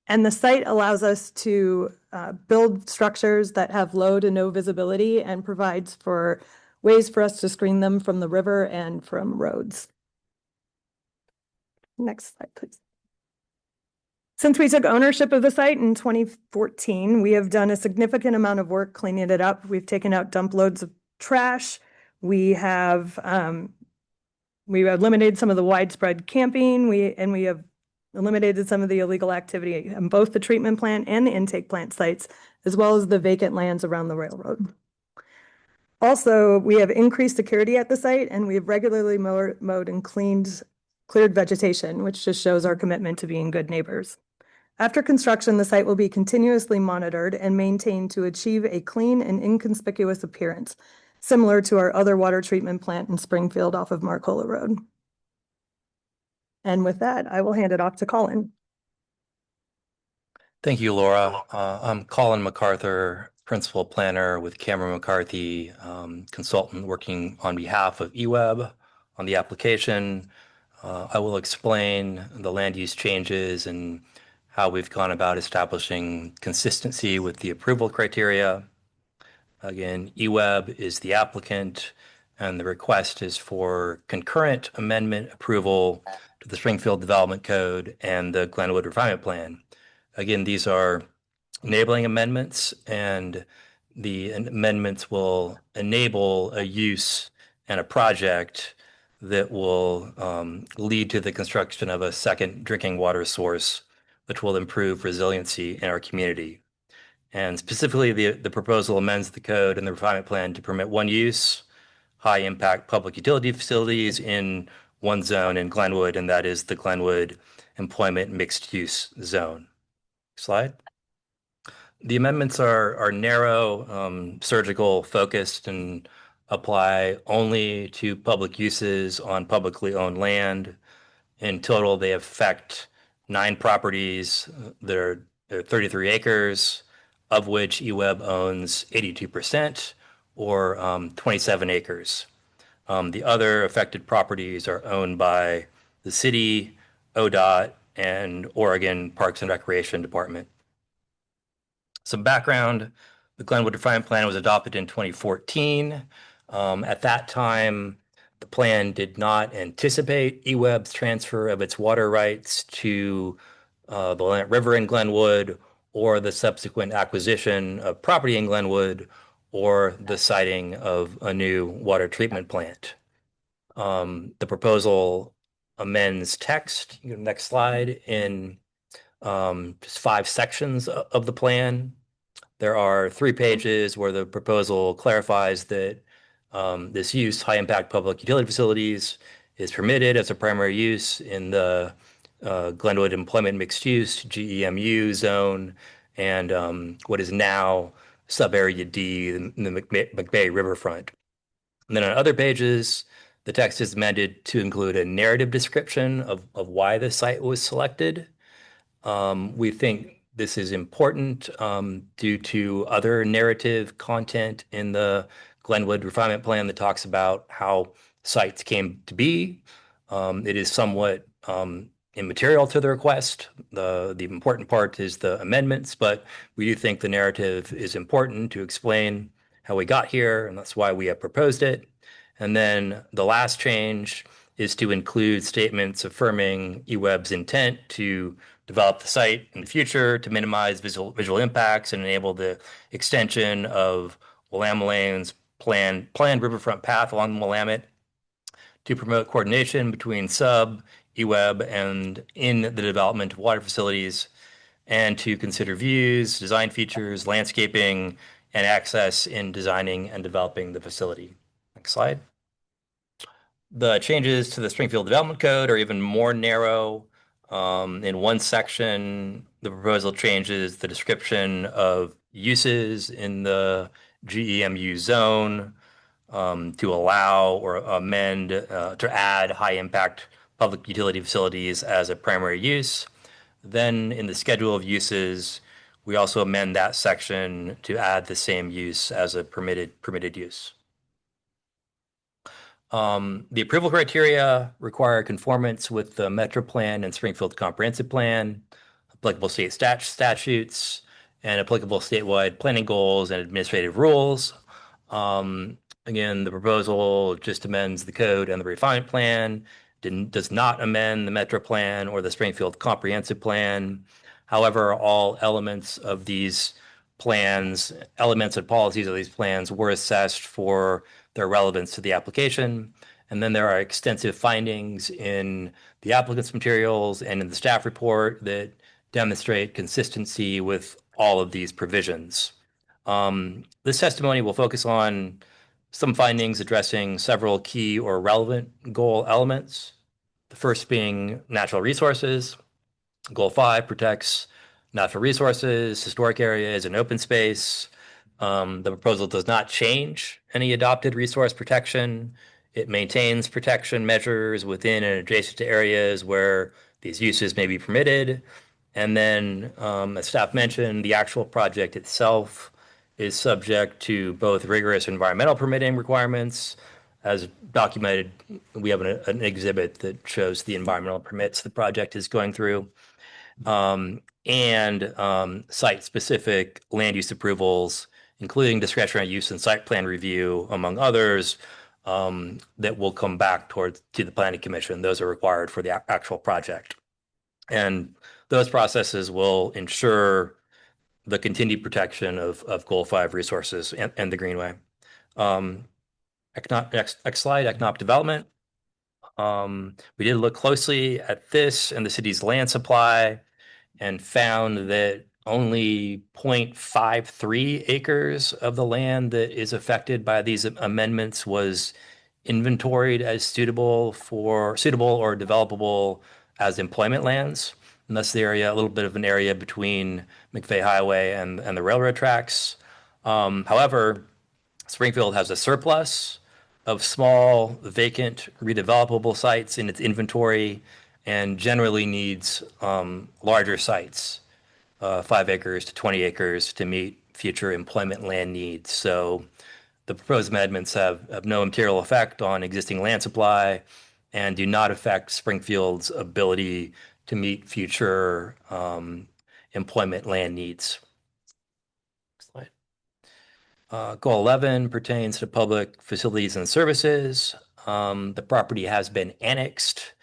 And the site allows us to build structures that have low to no visibility and provides for ways for us to screen them from the river and from roads. Next slide, please. Since we took ownership of the site in 2014, we have done a significant amount of work cleaning it up. We've taken out dump loads of trash. We have eliminated some of the widespread camping. We have eliminated some of the illegal activity on both the treatment plant and the intake plant sites, as well as the vacant lands around the railroad. Also, we have increased security at the site, and we have regularly mowed and cleared vegetation, which just shows our commitment to being good neighbors. After construction, the site will be continuously monitored and maintained to achieve a clean and inconspicuous appearance, similar to our other water treatment plant in Springfield off of Marcola Road. And with that, I will hand it off to Colin. Thank you, Laura. I'm Colin MacArthur, Principal Planner with Cameron McCarthy, consultant working on behalf of eWeb on the application. I will explain the land use changes and how we've gone about establishing consistency with the approval criteria. Again, eWeb is the applicant, and the request is for concurrent amendment approval to the Springfield Development Code and the Glenwood Refinement Plan. Again, these are enabling amendments, and the amendments will enable a use and a project that will lead to the construction of a second drinking water source, which will improve resiliency in our community. And specifically, the proposal amends the code and the refinement plan to permit one use, high impact public utility facilities in one zone in Glenwood, and that is the Glenwood Employment Mixed Use Zone. Slide. The amendments are narrow, surgical, focused, and apply only to public uses on publicly owned land. In total, they affect 9 properties that are 33 acres, of which eWeb owns 82%, or 27 acres. The other affected properties are owned by the city, ODOT, and Oregon Parks and Recreation Department. Some background: the Glenwood Refinement Plan was adopted in 2014. At that time, the plan did not anticipate eWeb's transfer of its water rights to the Willamette River in Glenwood, or the subsequent acquisition of property in Glenwood, or the siting of a new water treatment plant. The proposal amends text, next slide, in just 5 sections of the plan. There are 3 pages where the proposal clarifies that this use, high impact public utility facilities, is permitted as a primary use in the Glenwood Employment Mixed Use, GEMU zone, and what is now Subarea D, the McBay Riverfront. And then on other pages, the text is amended to include a narrative description of why the site was selected. We think this is important due to other narrative content in the Glenwood Refinement Plan that talks about how sites came to be. It is somewhat immaterial to the request. The important part is the amendments, but we do think the narrative is important to explain how we got here, and that's why we have proposed it. And then the last change is to include statements affirming eWeb's intent to develop the site in the future to minimize visual impacts and enable the extension of Willamette Lane's planned riverfront path along the Willamette to promote coordination between sub, eWeb, and in the development of water facilities, and to consider views, design features, landscaping, and access in designing and developing the facility. Next slide. The changes to the Springfield Development Code are even more narrow. In one section, the proposal changes the description of uses in the GEMU zone to allow or amend to add high impact public utility facilities as a primary use. Then in the schedule of uses, we also amend that section to add the same use as a permitted use. The approval criteria require conformance with the Metro Plan and Springfield Comprehensive Plan, applicable state statutes, and applicable statewide planning goals and administrative rules. Again, the proposal just amends the code and the refinement plan, does not amend the Metro Plan or the Springfield Comprehensive Plan. However, all elements of these plans, elements and policies of these plans were assessed for their relevance to the application. And then there are extensive findings in the applicant's materials and in the staff report that demonstrate consistency with all of these provisions. This testimony will focus on some findings addressing several key or relevant goal elements. The first being natural resources. Goal 5 protects natural resources, historic areas, and open space. The proposal does not change any adopted resource protection. It maintains protection measures within and adjacent to areas where these uses may be permitted. And then, as staff mentioned, the actual project itself is subject to both rigorous environmental permitting requirements. As documented, we have an exhibit that shows the environmental permits the project is going through. and site-specific land use approvals, including discretionary use and site plan review, among others, that will come back to the Planning Commission. Those are required for the actual project. And those processes will ensure the continued protection of Goal 5 resources and the Greenway. Next slide, economic development. We did look closely at this and the city's land supply and found that only 0.53 acres of the land that is affected by these amendments was inventoried as suitable or developable as employment lands. And that's the area, a little bit of an area between McVeigh Highway and the railroad tracks. However, Springfield has a surplus of small, vacant, redevelopable sites in its inventory and generally needs larger sites, 5 acres to 20 acres, to meet future employment land needs. So the proposed amendments have no material effect on existing land supply and do not affect Springfield's ability to meet future employment land needs. Slide. Goal 11 pertains to public facilities and services. The property has been annexed.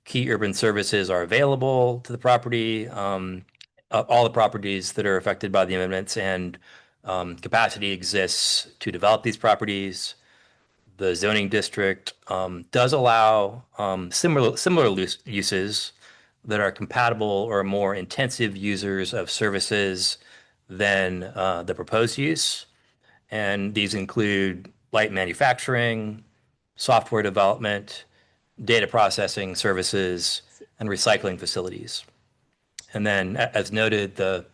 Key urban services are available to the property, all the properties that are affected by the amendments, and capacity exists to develop these properties. The zoning district does allow similar uses that are compatible or more intensive users of services than the proposed use. And these include light manufacturing, software development, data processing services, and recycling facilities. And then, as noted, the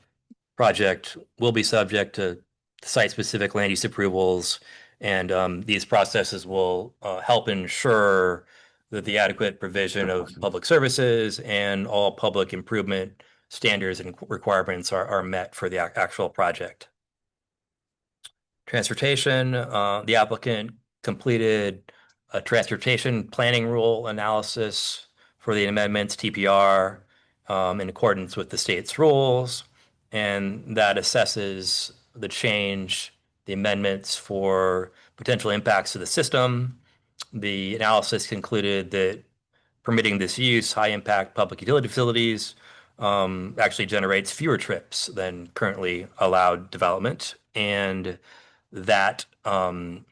project will be subject to site-specific land use approvals, and these processes will help ensure that the adequate provision of public services and all public improvement standards and requirements are met for the actual project. Transportation, the applicant completed a transportation planning rule analysis for the amendments, TPR, in accordance with the state's rules, and that assesses the amendments for potential impacts to the system. The analysis concluded that permitting this use, high-impact public utility facilities, actually generates fewer trips than currently allowed development, and that in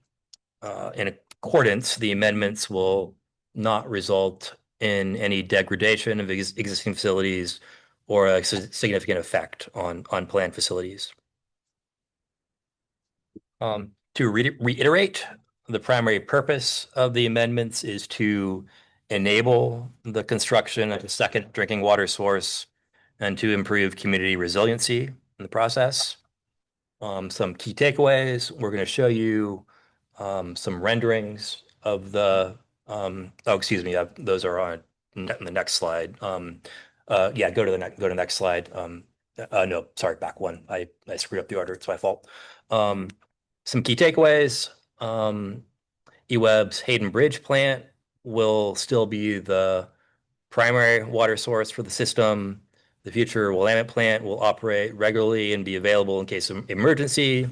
accordance, the amendments will not result in any degradation of existing facilities or a significant effect on planned facilities. To reiterate, the primary purpose of the amendments is to enable the construction of a second drinking water source and to improve community resiliency in the process. Some key takeaways, we're going to show you some renderings of the, those are on the next slide. Yeah, go to the next slide. No, sorry, back one. I screwed up the order. It's my fault. Some key takeaways. EWEB's Hayden Bridge plant will still be the primary water source for the system. The future Willamette plant will operate regularly and be available in case of emergency.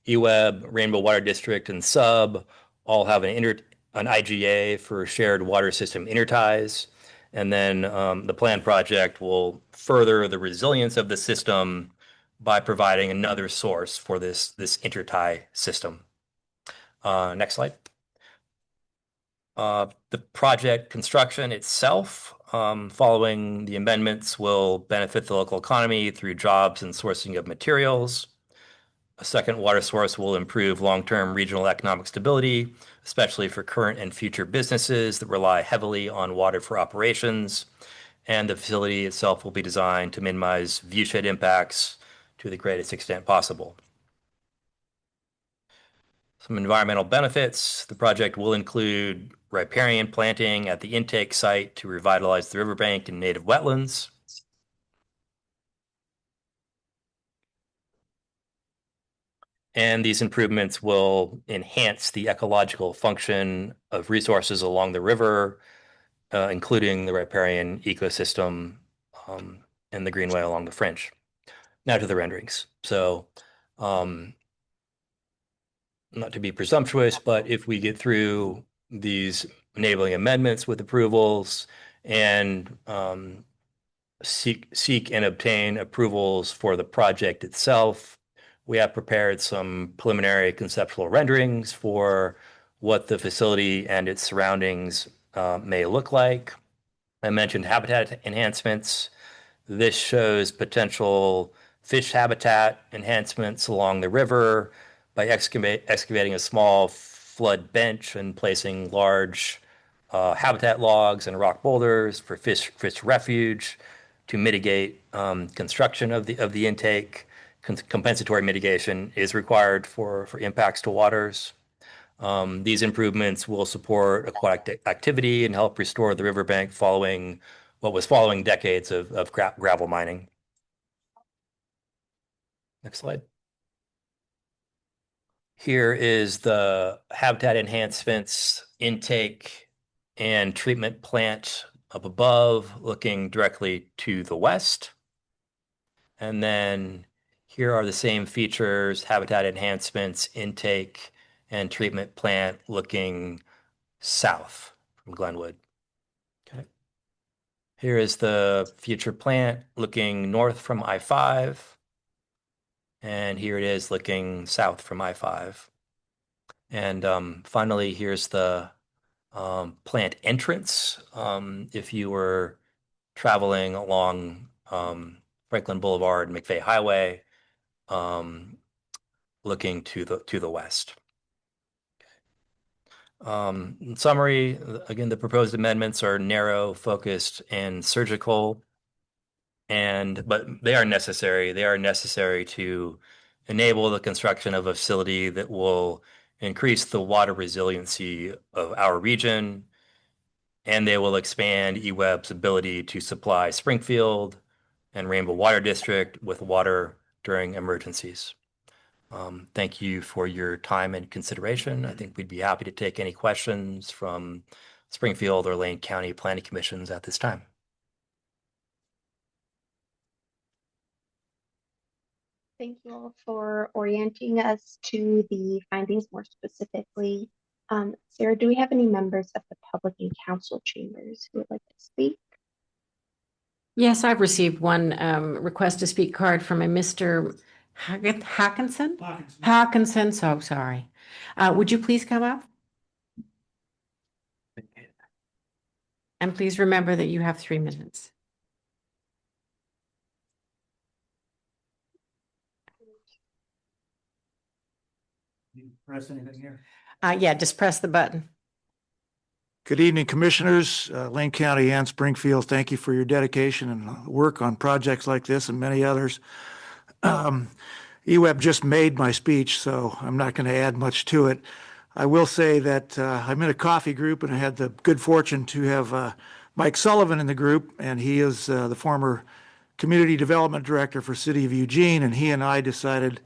EWEB, Rainbow Water District, and SUB all have an IGA for shared water system interties. And then the planned project will further the resilience of the system by providing another source for this intertie system. Next slide. The project construction itself, following the amendments, will benefit the local economy through jobs and sourcing of materials. A second water source will improve long-term regional economic stability, especially for current and future businesses that rely heavily on water for operations. And the facility itself will be designed to minimize viewshed impacts to the greatest extent possible. Some environmental benefits. The project will include riparian planting at the intake site to revitalize the riverbank and native wetlands. And these improvements will enhance the ecological function of resources along the river, including the riparian ecosystem and the greenway along the fringe. Now to the renderings. So not to be presumptuous, but if we get through these enabling amendments with approvals and seek and obtain approvals for the project itself, we have prepared some preliminary conceptual renderings for what the facility and its surroundings may look like. I mentioned habitat enhancements. This shows potential fish habitat enhancements along the river by excavating a small flood bench and placing large habitat logs and rock boulders for fish refuge to mitigate construction of the intake. Compensatory mitigation is required for impacts to waters. These improvements will support aquatic activity and help restore the riverbank following decades of gravel mining. Next slide. Here is the habitat enhancements intake and treatment plant up above, looking directly to the west. And then here are the same features, habitat enhancements, intake, and treatment plant looking south from Glenwood. Okay. Here is the future plant looking north from I-5. And here it is looking south from I-5. And finally, here's the plant entrance. If you were traveling along Franklin Boulevard, McVeigh Highway, looking to the west. In summary, again, the proposed amendments are narrow, focused, and surgical, but they are necessary. They are necessary to enable the construction of a facility that will increase the water resiliency of our region, and they will expand eWeb's ability to supply Springfield and Rainbow Water District with water during emergencies. Thank you for your time and consideration. I think we'd be happy to take any questions from Springfield or Lane County Planning Commissions at this time. Thank you all for orienting us to the findings more specifically. Sarah, do we have any members of the public and council chambers who would like to speak? Yes, I've received one request to speak card from a Mr. Hawkinson? Hawkinson, so sorry. Would you please come up? And please remember that you have 3 minutes. You press anything here? Yeah, just press the button. Good evening, Commissioners, Lane County and Springfield. Thank you for your dedication and work on projects like this and many others. eWeb just made my speech, so I'm not going to add much to it. I will say that I'm in a coffee group, and I had the good fortune to have Mike Sullivan in the group, and he is the former Community Development Director for City of Eugene, and he and I decided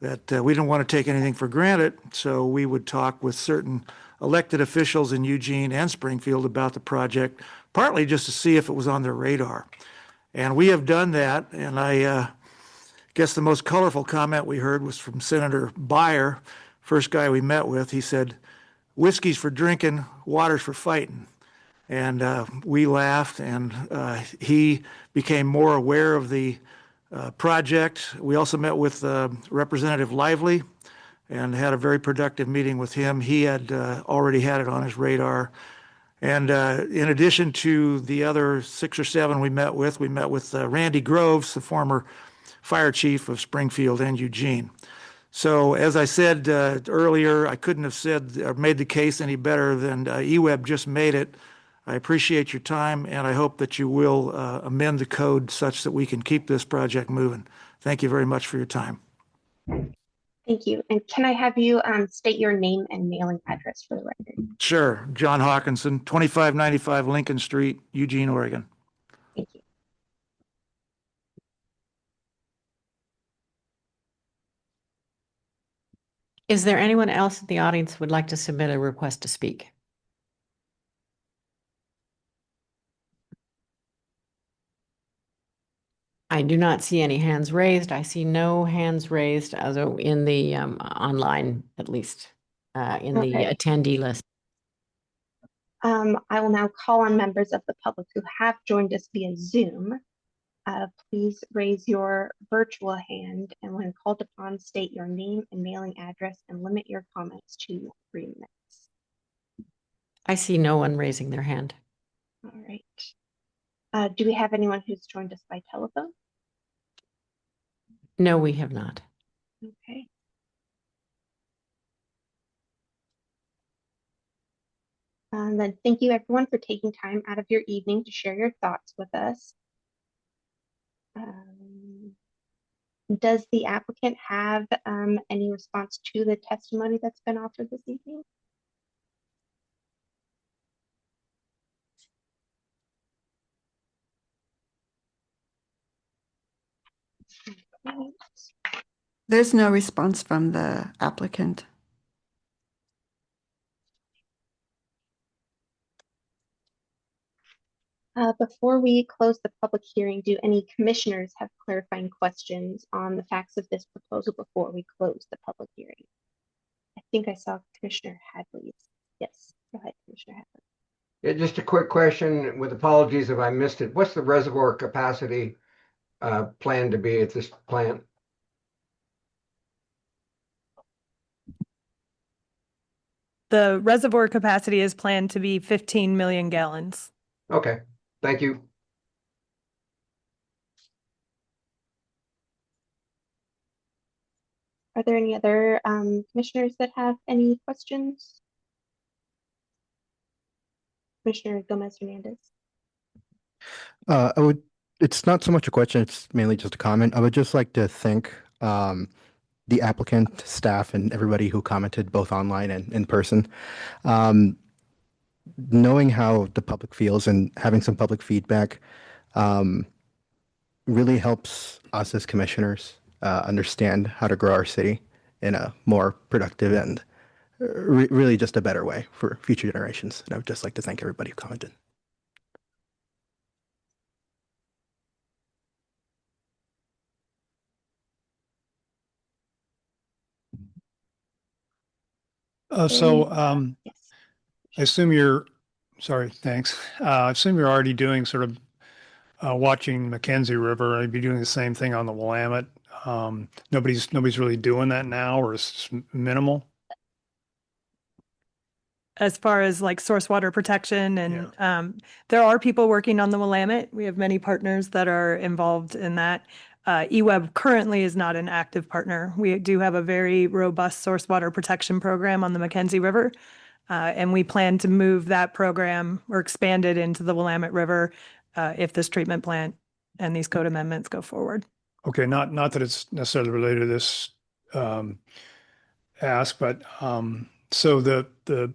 that we didn't want to take anything for granted, so we would talk with certain elected officials in Eugene and Springfield about the project, partly just to see if it was on their radar. And we have done that, and I guess the most colorful comment we heard was from Senator Beyer, first guy we met with. He said, "Whiskey's for drinking, water's for fighting." And we laughed, and he became more aware of the project. We also met with Representative Lively and had a very productive meeting with him. He had already had it on his radar. And in addition to the other 6 or 7 we met with Randy Groves, the former fire chief of Springfield and Eugene. So as I said earlier, I couldn't have said or made the case any better than eWeb just made it. I appreciate your time, and I hope that you will amend the code such that we can keep this project moving. Thank you very much for your time. Thank you. And can I have you state your name and mailing address for the record? Sure. John Hawkinson, 2595 Lincoln Street, Eugene, Oregon. Thank you. Is there anyone else in the audience who would like to submit a request to speak? I do not see any hands raised. I see no hands raised as in the online, at least in the Okay. attendee list. I will now call on members of the public who have joined us via Zoom. Please raise your virtual hand, and when called upon, state your name and mailing address and limit your comments to 3 minutes. I see no one raising their hand. All right. Do we have anyone who's joined us by telephone? No, we have not. Okay. And then thank you everyone for taking time out of your evening to share your thoughts with us. Does the applicant have any response to the testimony that's been offered this evening? There's no response from the applicant. Before we close the public hearing, do any commissioners have clarifying questions on the facts of this proposal before we close the public hearing? I think I saw Commissioner Hadley's. Yes, go ahead, Commissioner Hadley. Yeah, just a quick question with apologies if I missed it. What's the reservoir capacity planned to be at this plant? The reservoir capacity is planned to be 15 million gallons. Okay, thank you. Are there any other commissioners that have any questions? Commissioner Gomez Hernandez. It's not so much a question, it's mainly just a comment. I would just like to thank the applicant, staff, and everybody who commented both online and in person. Knowing how the public feels and having some public feedback really helps us as commissioners understand how to grow our city in a more productive and really just a better way for future generations. And I would just like to thank everybody who commented. I assume you're, sorry, thanks. I assume you're already doing sort of watching Mackenzie River. I'd be doing the same thing on the Willamette. Nobody's really doing that now, or it's minimal. As far as like source water protection and there are people working on the Willamette. We have many partners that are involved in that. EWEB currently is not an active partner. We do have a very robust source water protection program on the Mackenzie River. And we plan to move that program or expand it into the Willamette River if this treatment plant and these code amendments go forward. Okay, not that it's necessarily related to this ask, but so the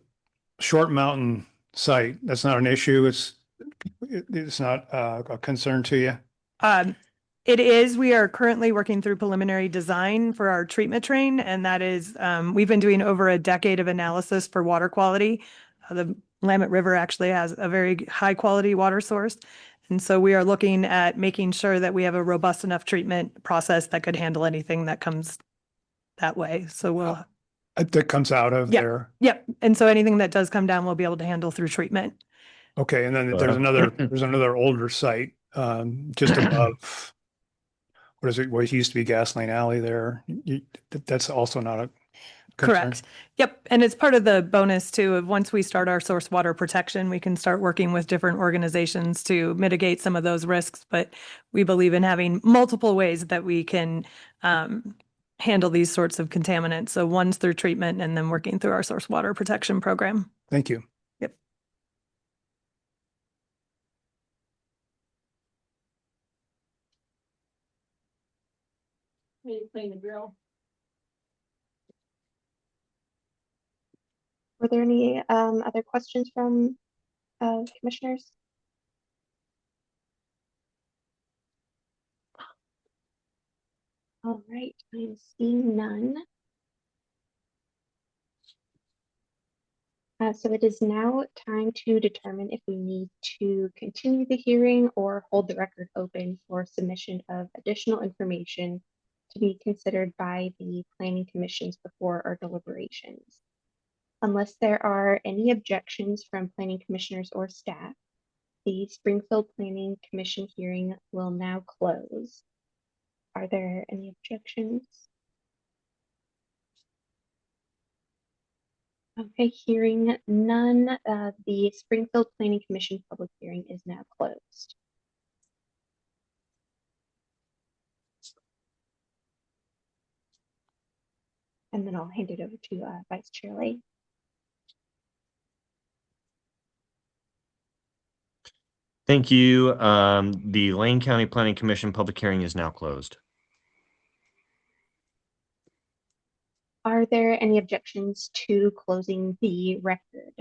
Short Mountain site, that's not an issue. It's not a concern to you. It is. We are currently working through preliminary design for our treatment train, and that is, we've been doing over a decade of analysis for water quality. The Willamette River actually has a very high quality water source. And so we are looking at making sure that we have a robust enough treatment process that could handle anything that comes that way. So we'll. That comes out of there. Yep. And so anything that does come down, we'll be able to handle through treatment. Okay. And then there's another older site just above. What is it? What used to be Gasoline Alley there. That's also not a concern. Correct. Yep. And it's part of the bonus too of once we start our source water protection, we can start working with different organizations to mitigate some of those risks. But we believe in having multiple ways that we can handle these sorts of contaminants. So one's through treatment and then working through our source water protection program. Thank you. Yep. Are you playing the drill? Were there any other questions from commissioners? All right, I'm seeing none. So it is now time to determine if we need to continue the hearing or hold the record open for submission of additional information to be considered by the planning commissions before our deliberations. Unless there are any objections from planning commissioners or staff, the Springfield Planning Commission hearing will now close. Are there any objections? Okay, hearing none, the Springfield Planning Commission public hearing is now closed. And then I'll hand it over to Vice Chair Lay. Thank you. The Lane County Planning Commission public hearing is now closed. Are there any objections to closing the record?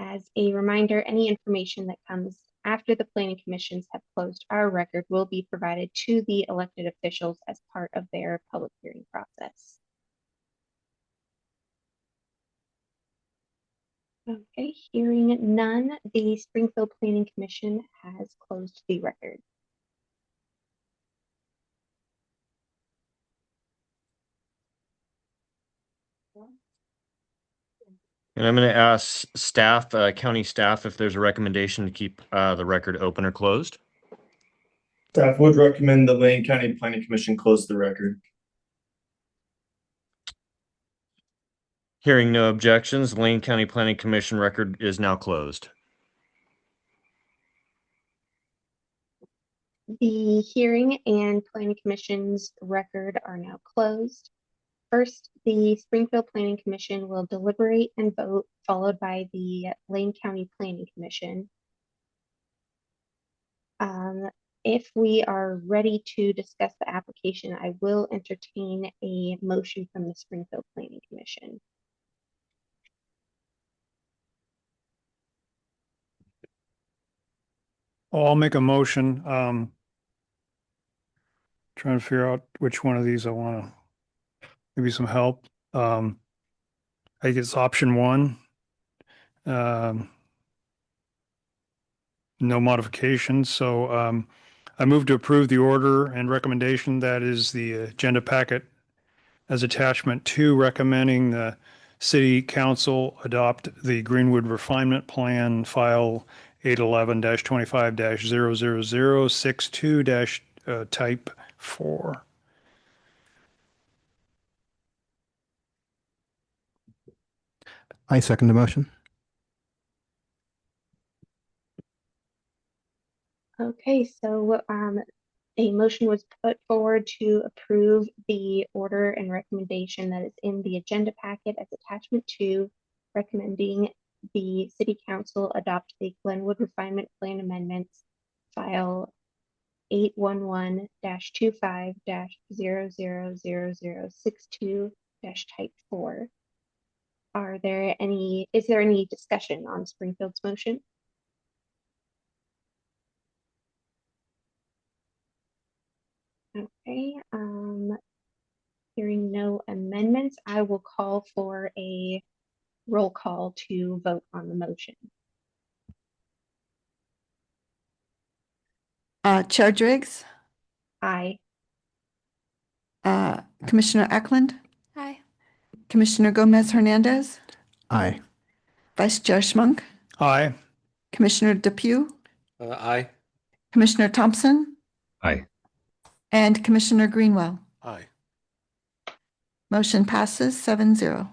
As a reminder, any information that comes after the planning commissions have closed our record will be provided to the elected officials as part of their public hearing process. Okay, hearing none, the Springfield Planning Commission has closed the record. And I'm going to ask staff, county staff, if there's a recommendation to keep the record open or closed. Staff would recommend the Lane County Planning Commission close the record. Hearing no objections, the Lane County Planning Commission record is now closed. The hearing and planning commission's record are now closed. First, the Springfield Planning Commission will deliberate and vote, followed by the Lane County Planning Commission. If we are ready to discuss the application, I will entertain a motion from the Springfield Planning Commission. I'll make a motion. Trying to figure out which one of these I want to, maybe some help. I think it's option one. No modifications. So I move to approve the order and recommendation that is the agenda packet as attachment 2, recommending the city council adopt the Greenwood Refinement Plan file 811-25-00062- type 4. I second the motion. Okay, so a motion was put forward to approve the order and recommendation that is in the agenda packet as attachment 2, recommending the city council adopt the Glenwood Refinement Plan amendments file 811-25-00062- type 4. Is there any discussion on Springfield's motion? Okay, hearing no amendments, I will call for a roll call to vote on the motion. Chair Driggs, Aye. Commissioner Eklund, Aye. Commissioner Gomez Hernandez, Aye. Vice Chair Schmunk, Aye. Commissioner Depew, Aye. Commissioner Thompson, Aye. and Commissioner Greenwell. Aye. Motion passes 7-0.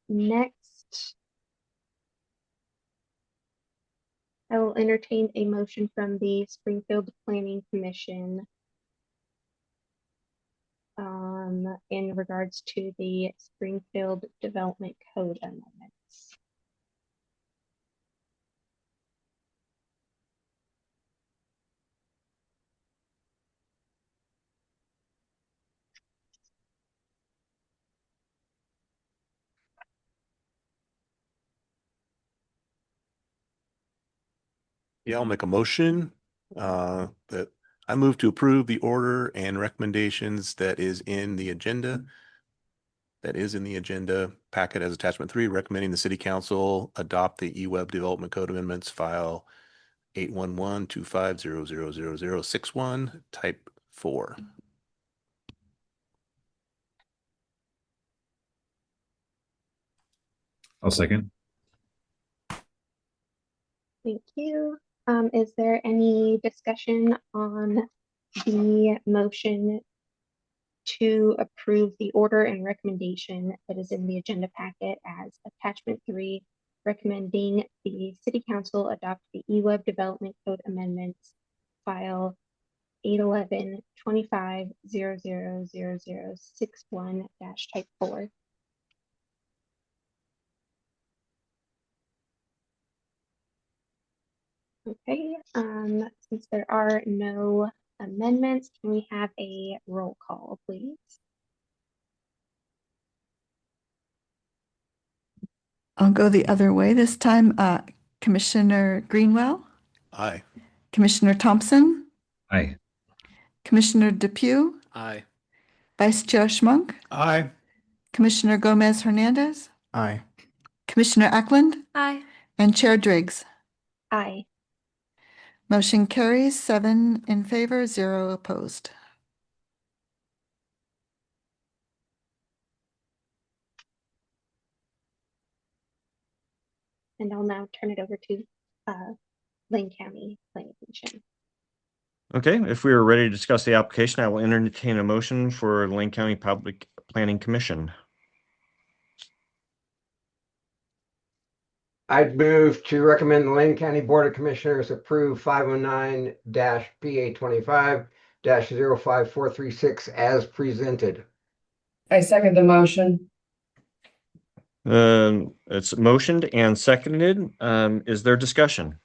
Next, I will entertain a motion from the Springfield Planning Commission in regards to the Springfield Development Code amendments. Yeah, I'll make a motion that I move to approve the order and recommendations that is in the agenda. That is in the agenda packet as attachment 3, recommending the city council adopt the eWeb Development Code Amendments file 811-25000061 type 4. I'll second. Thank you. Is there any discussion on the motion to approve the order and recommendation that is in the agenda packet as attachment 3, recommending the city council adopt the eWeb Development Code Amendments file 811-25000061 type 4? Okay, since there are no amendments, can we have a roll call, please? I'll go the other way this time. Commissioner Greenwell, Aye. Commissioner Thompson, Aye. Commissioner Depew, Aye. Vice Chair Schmunk, Aye. Commissioner Gomez Hernandez, Aye. Commissioner Ackland, Aye. and Chair Driggs. Aye. Motion carries 7 in favor, 0 opposed. And I'll now turn it over to Lane County Planning Commission. Okay, if we are ready to discuss the application, I will entertain a motion for Lane County Public Planning Commission. I'd move to recommend the Lane County Board of Commissioners approve 509-PA25-05436 as presented. I second the motion. It's motioned and seconded. Is there discussion?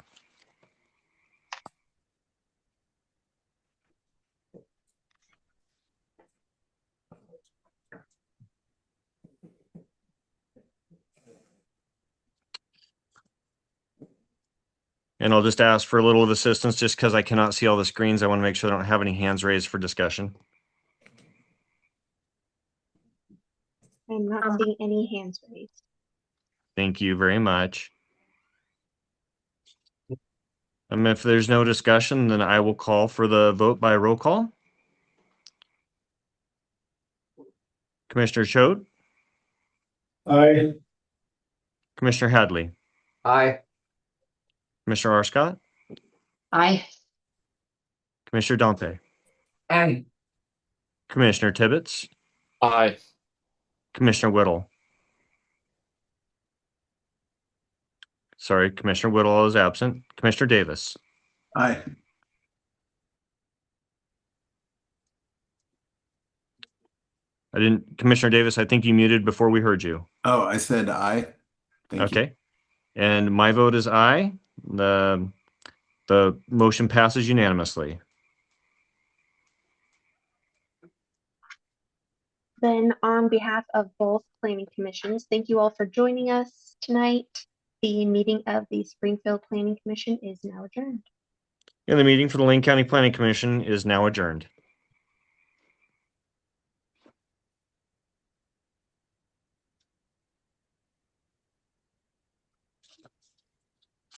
And I'll just ask for a little of assistance just because I cannot see all the screens. I want to make sure I don't have any hands raised for discussion. I'm not seeing any hands raised. Thank you very much. If there's no discussion, then I will call for the vote by roll call. Commissioner Choate? Aye. Commissioner Hadley? Aye. Commissioner Arscott? Aye. Commissioner Dante? Aye. Commissioner Tibbetts? Aye. Commissioner Whittle? Sorry, Commissioner Whittle is absent. Commissioner Davis? Aye. Commissioner Davis, I think you muted before we heard you. Oh, I said aye. Thank you. Okay. And my vote is aye. The motion passes unanimously. Then on behalf of both planning commissions, thank you all for joining us tonight. The meeting of the Springfield Planning Commission is now adjourned. And the meeting for the Lane County Planning Commission is now adjourned.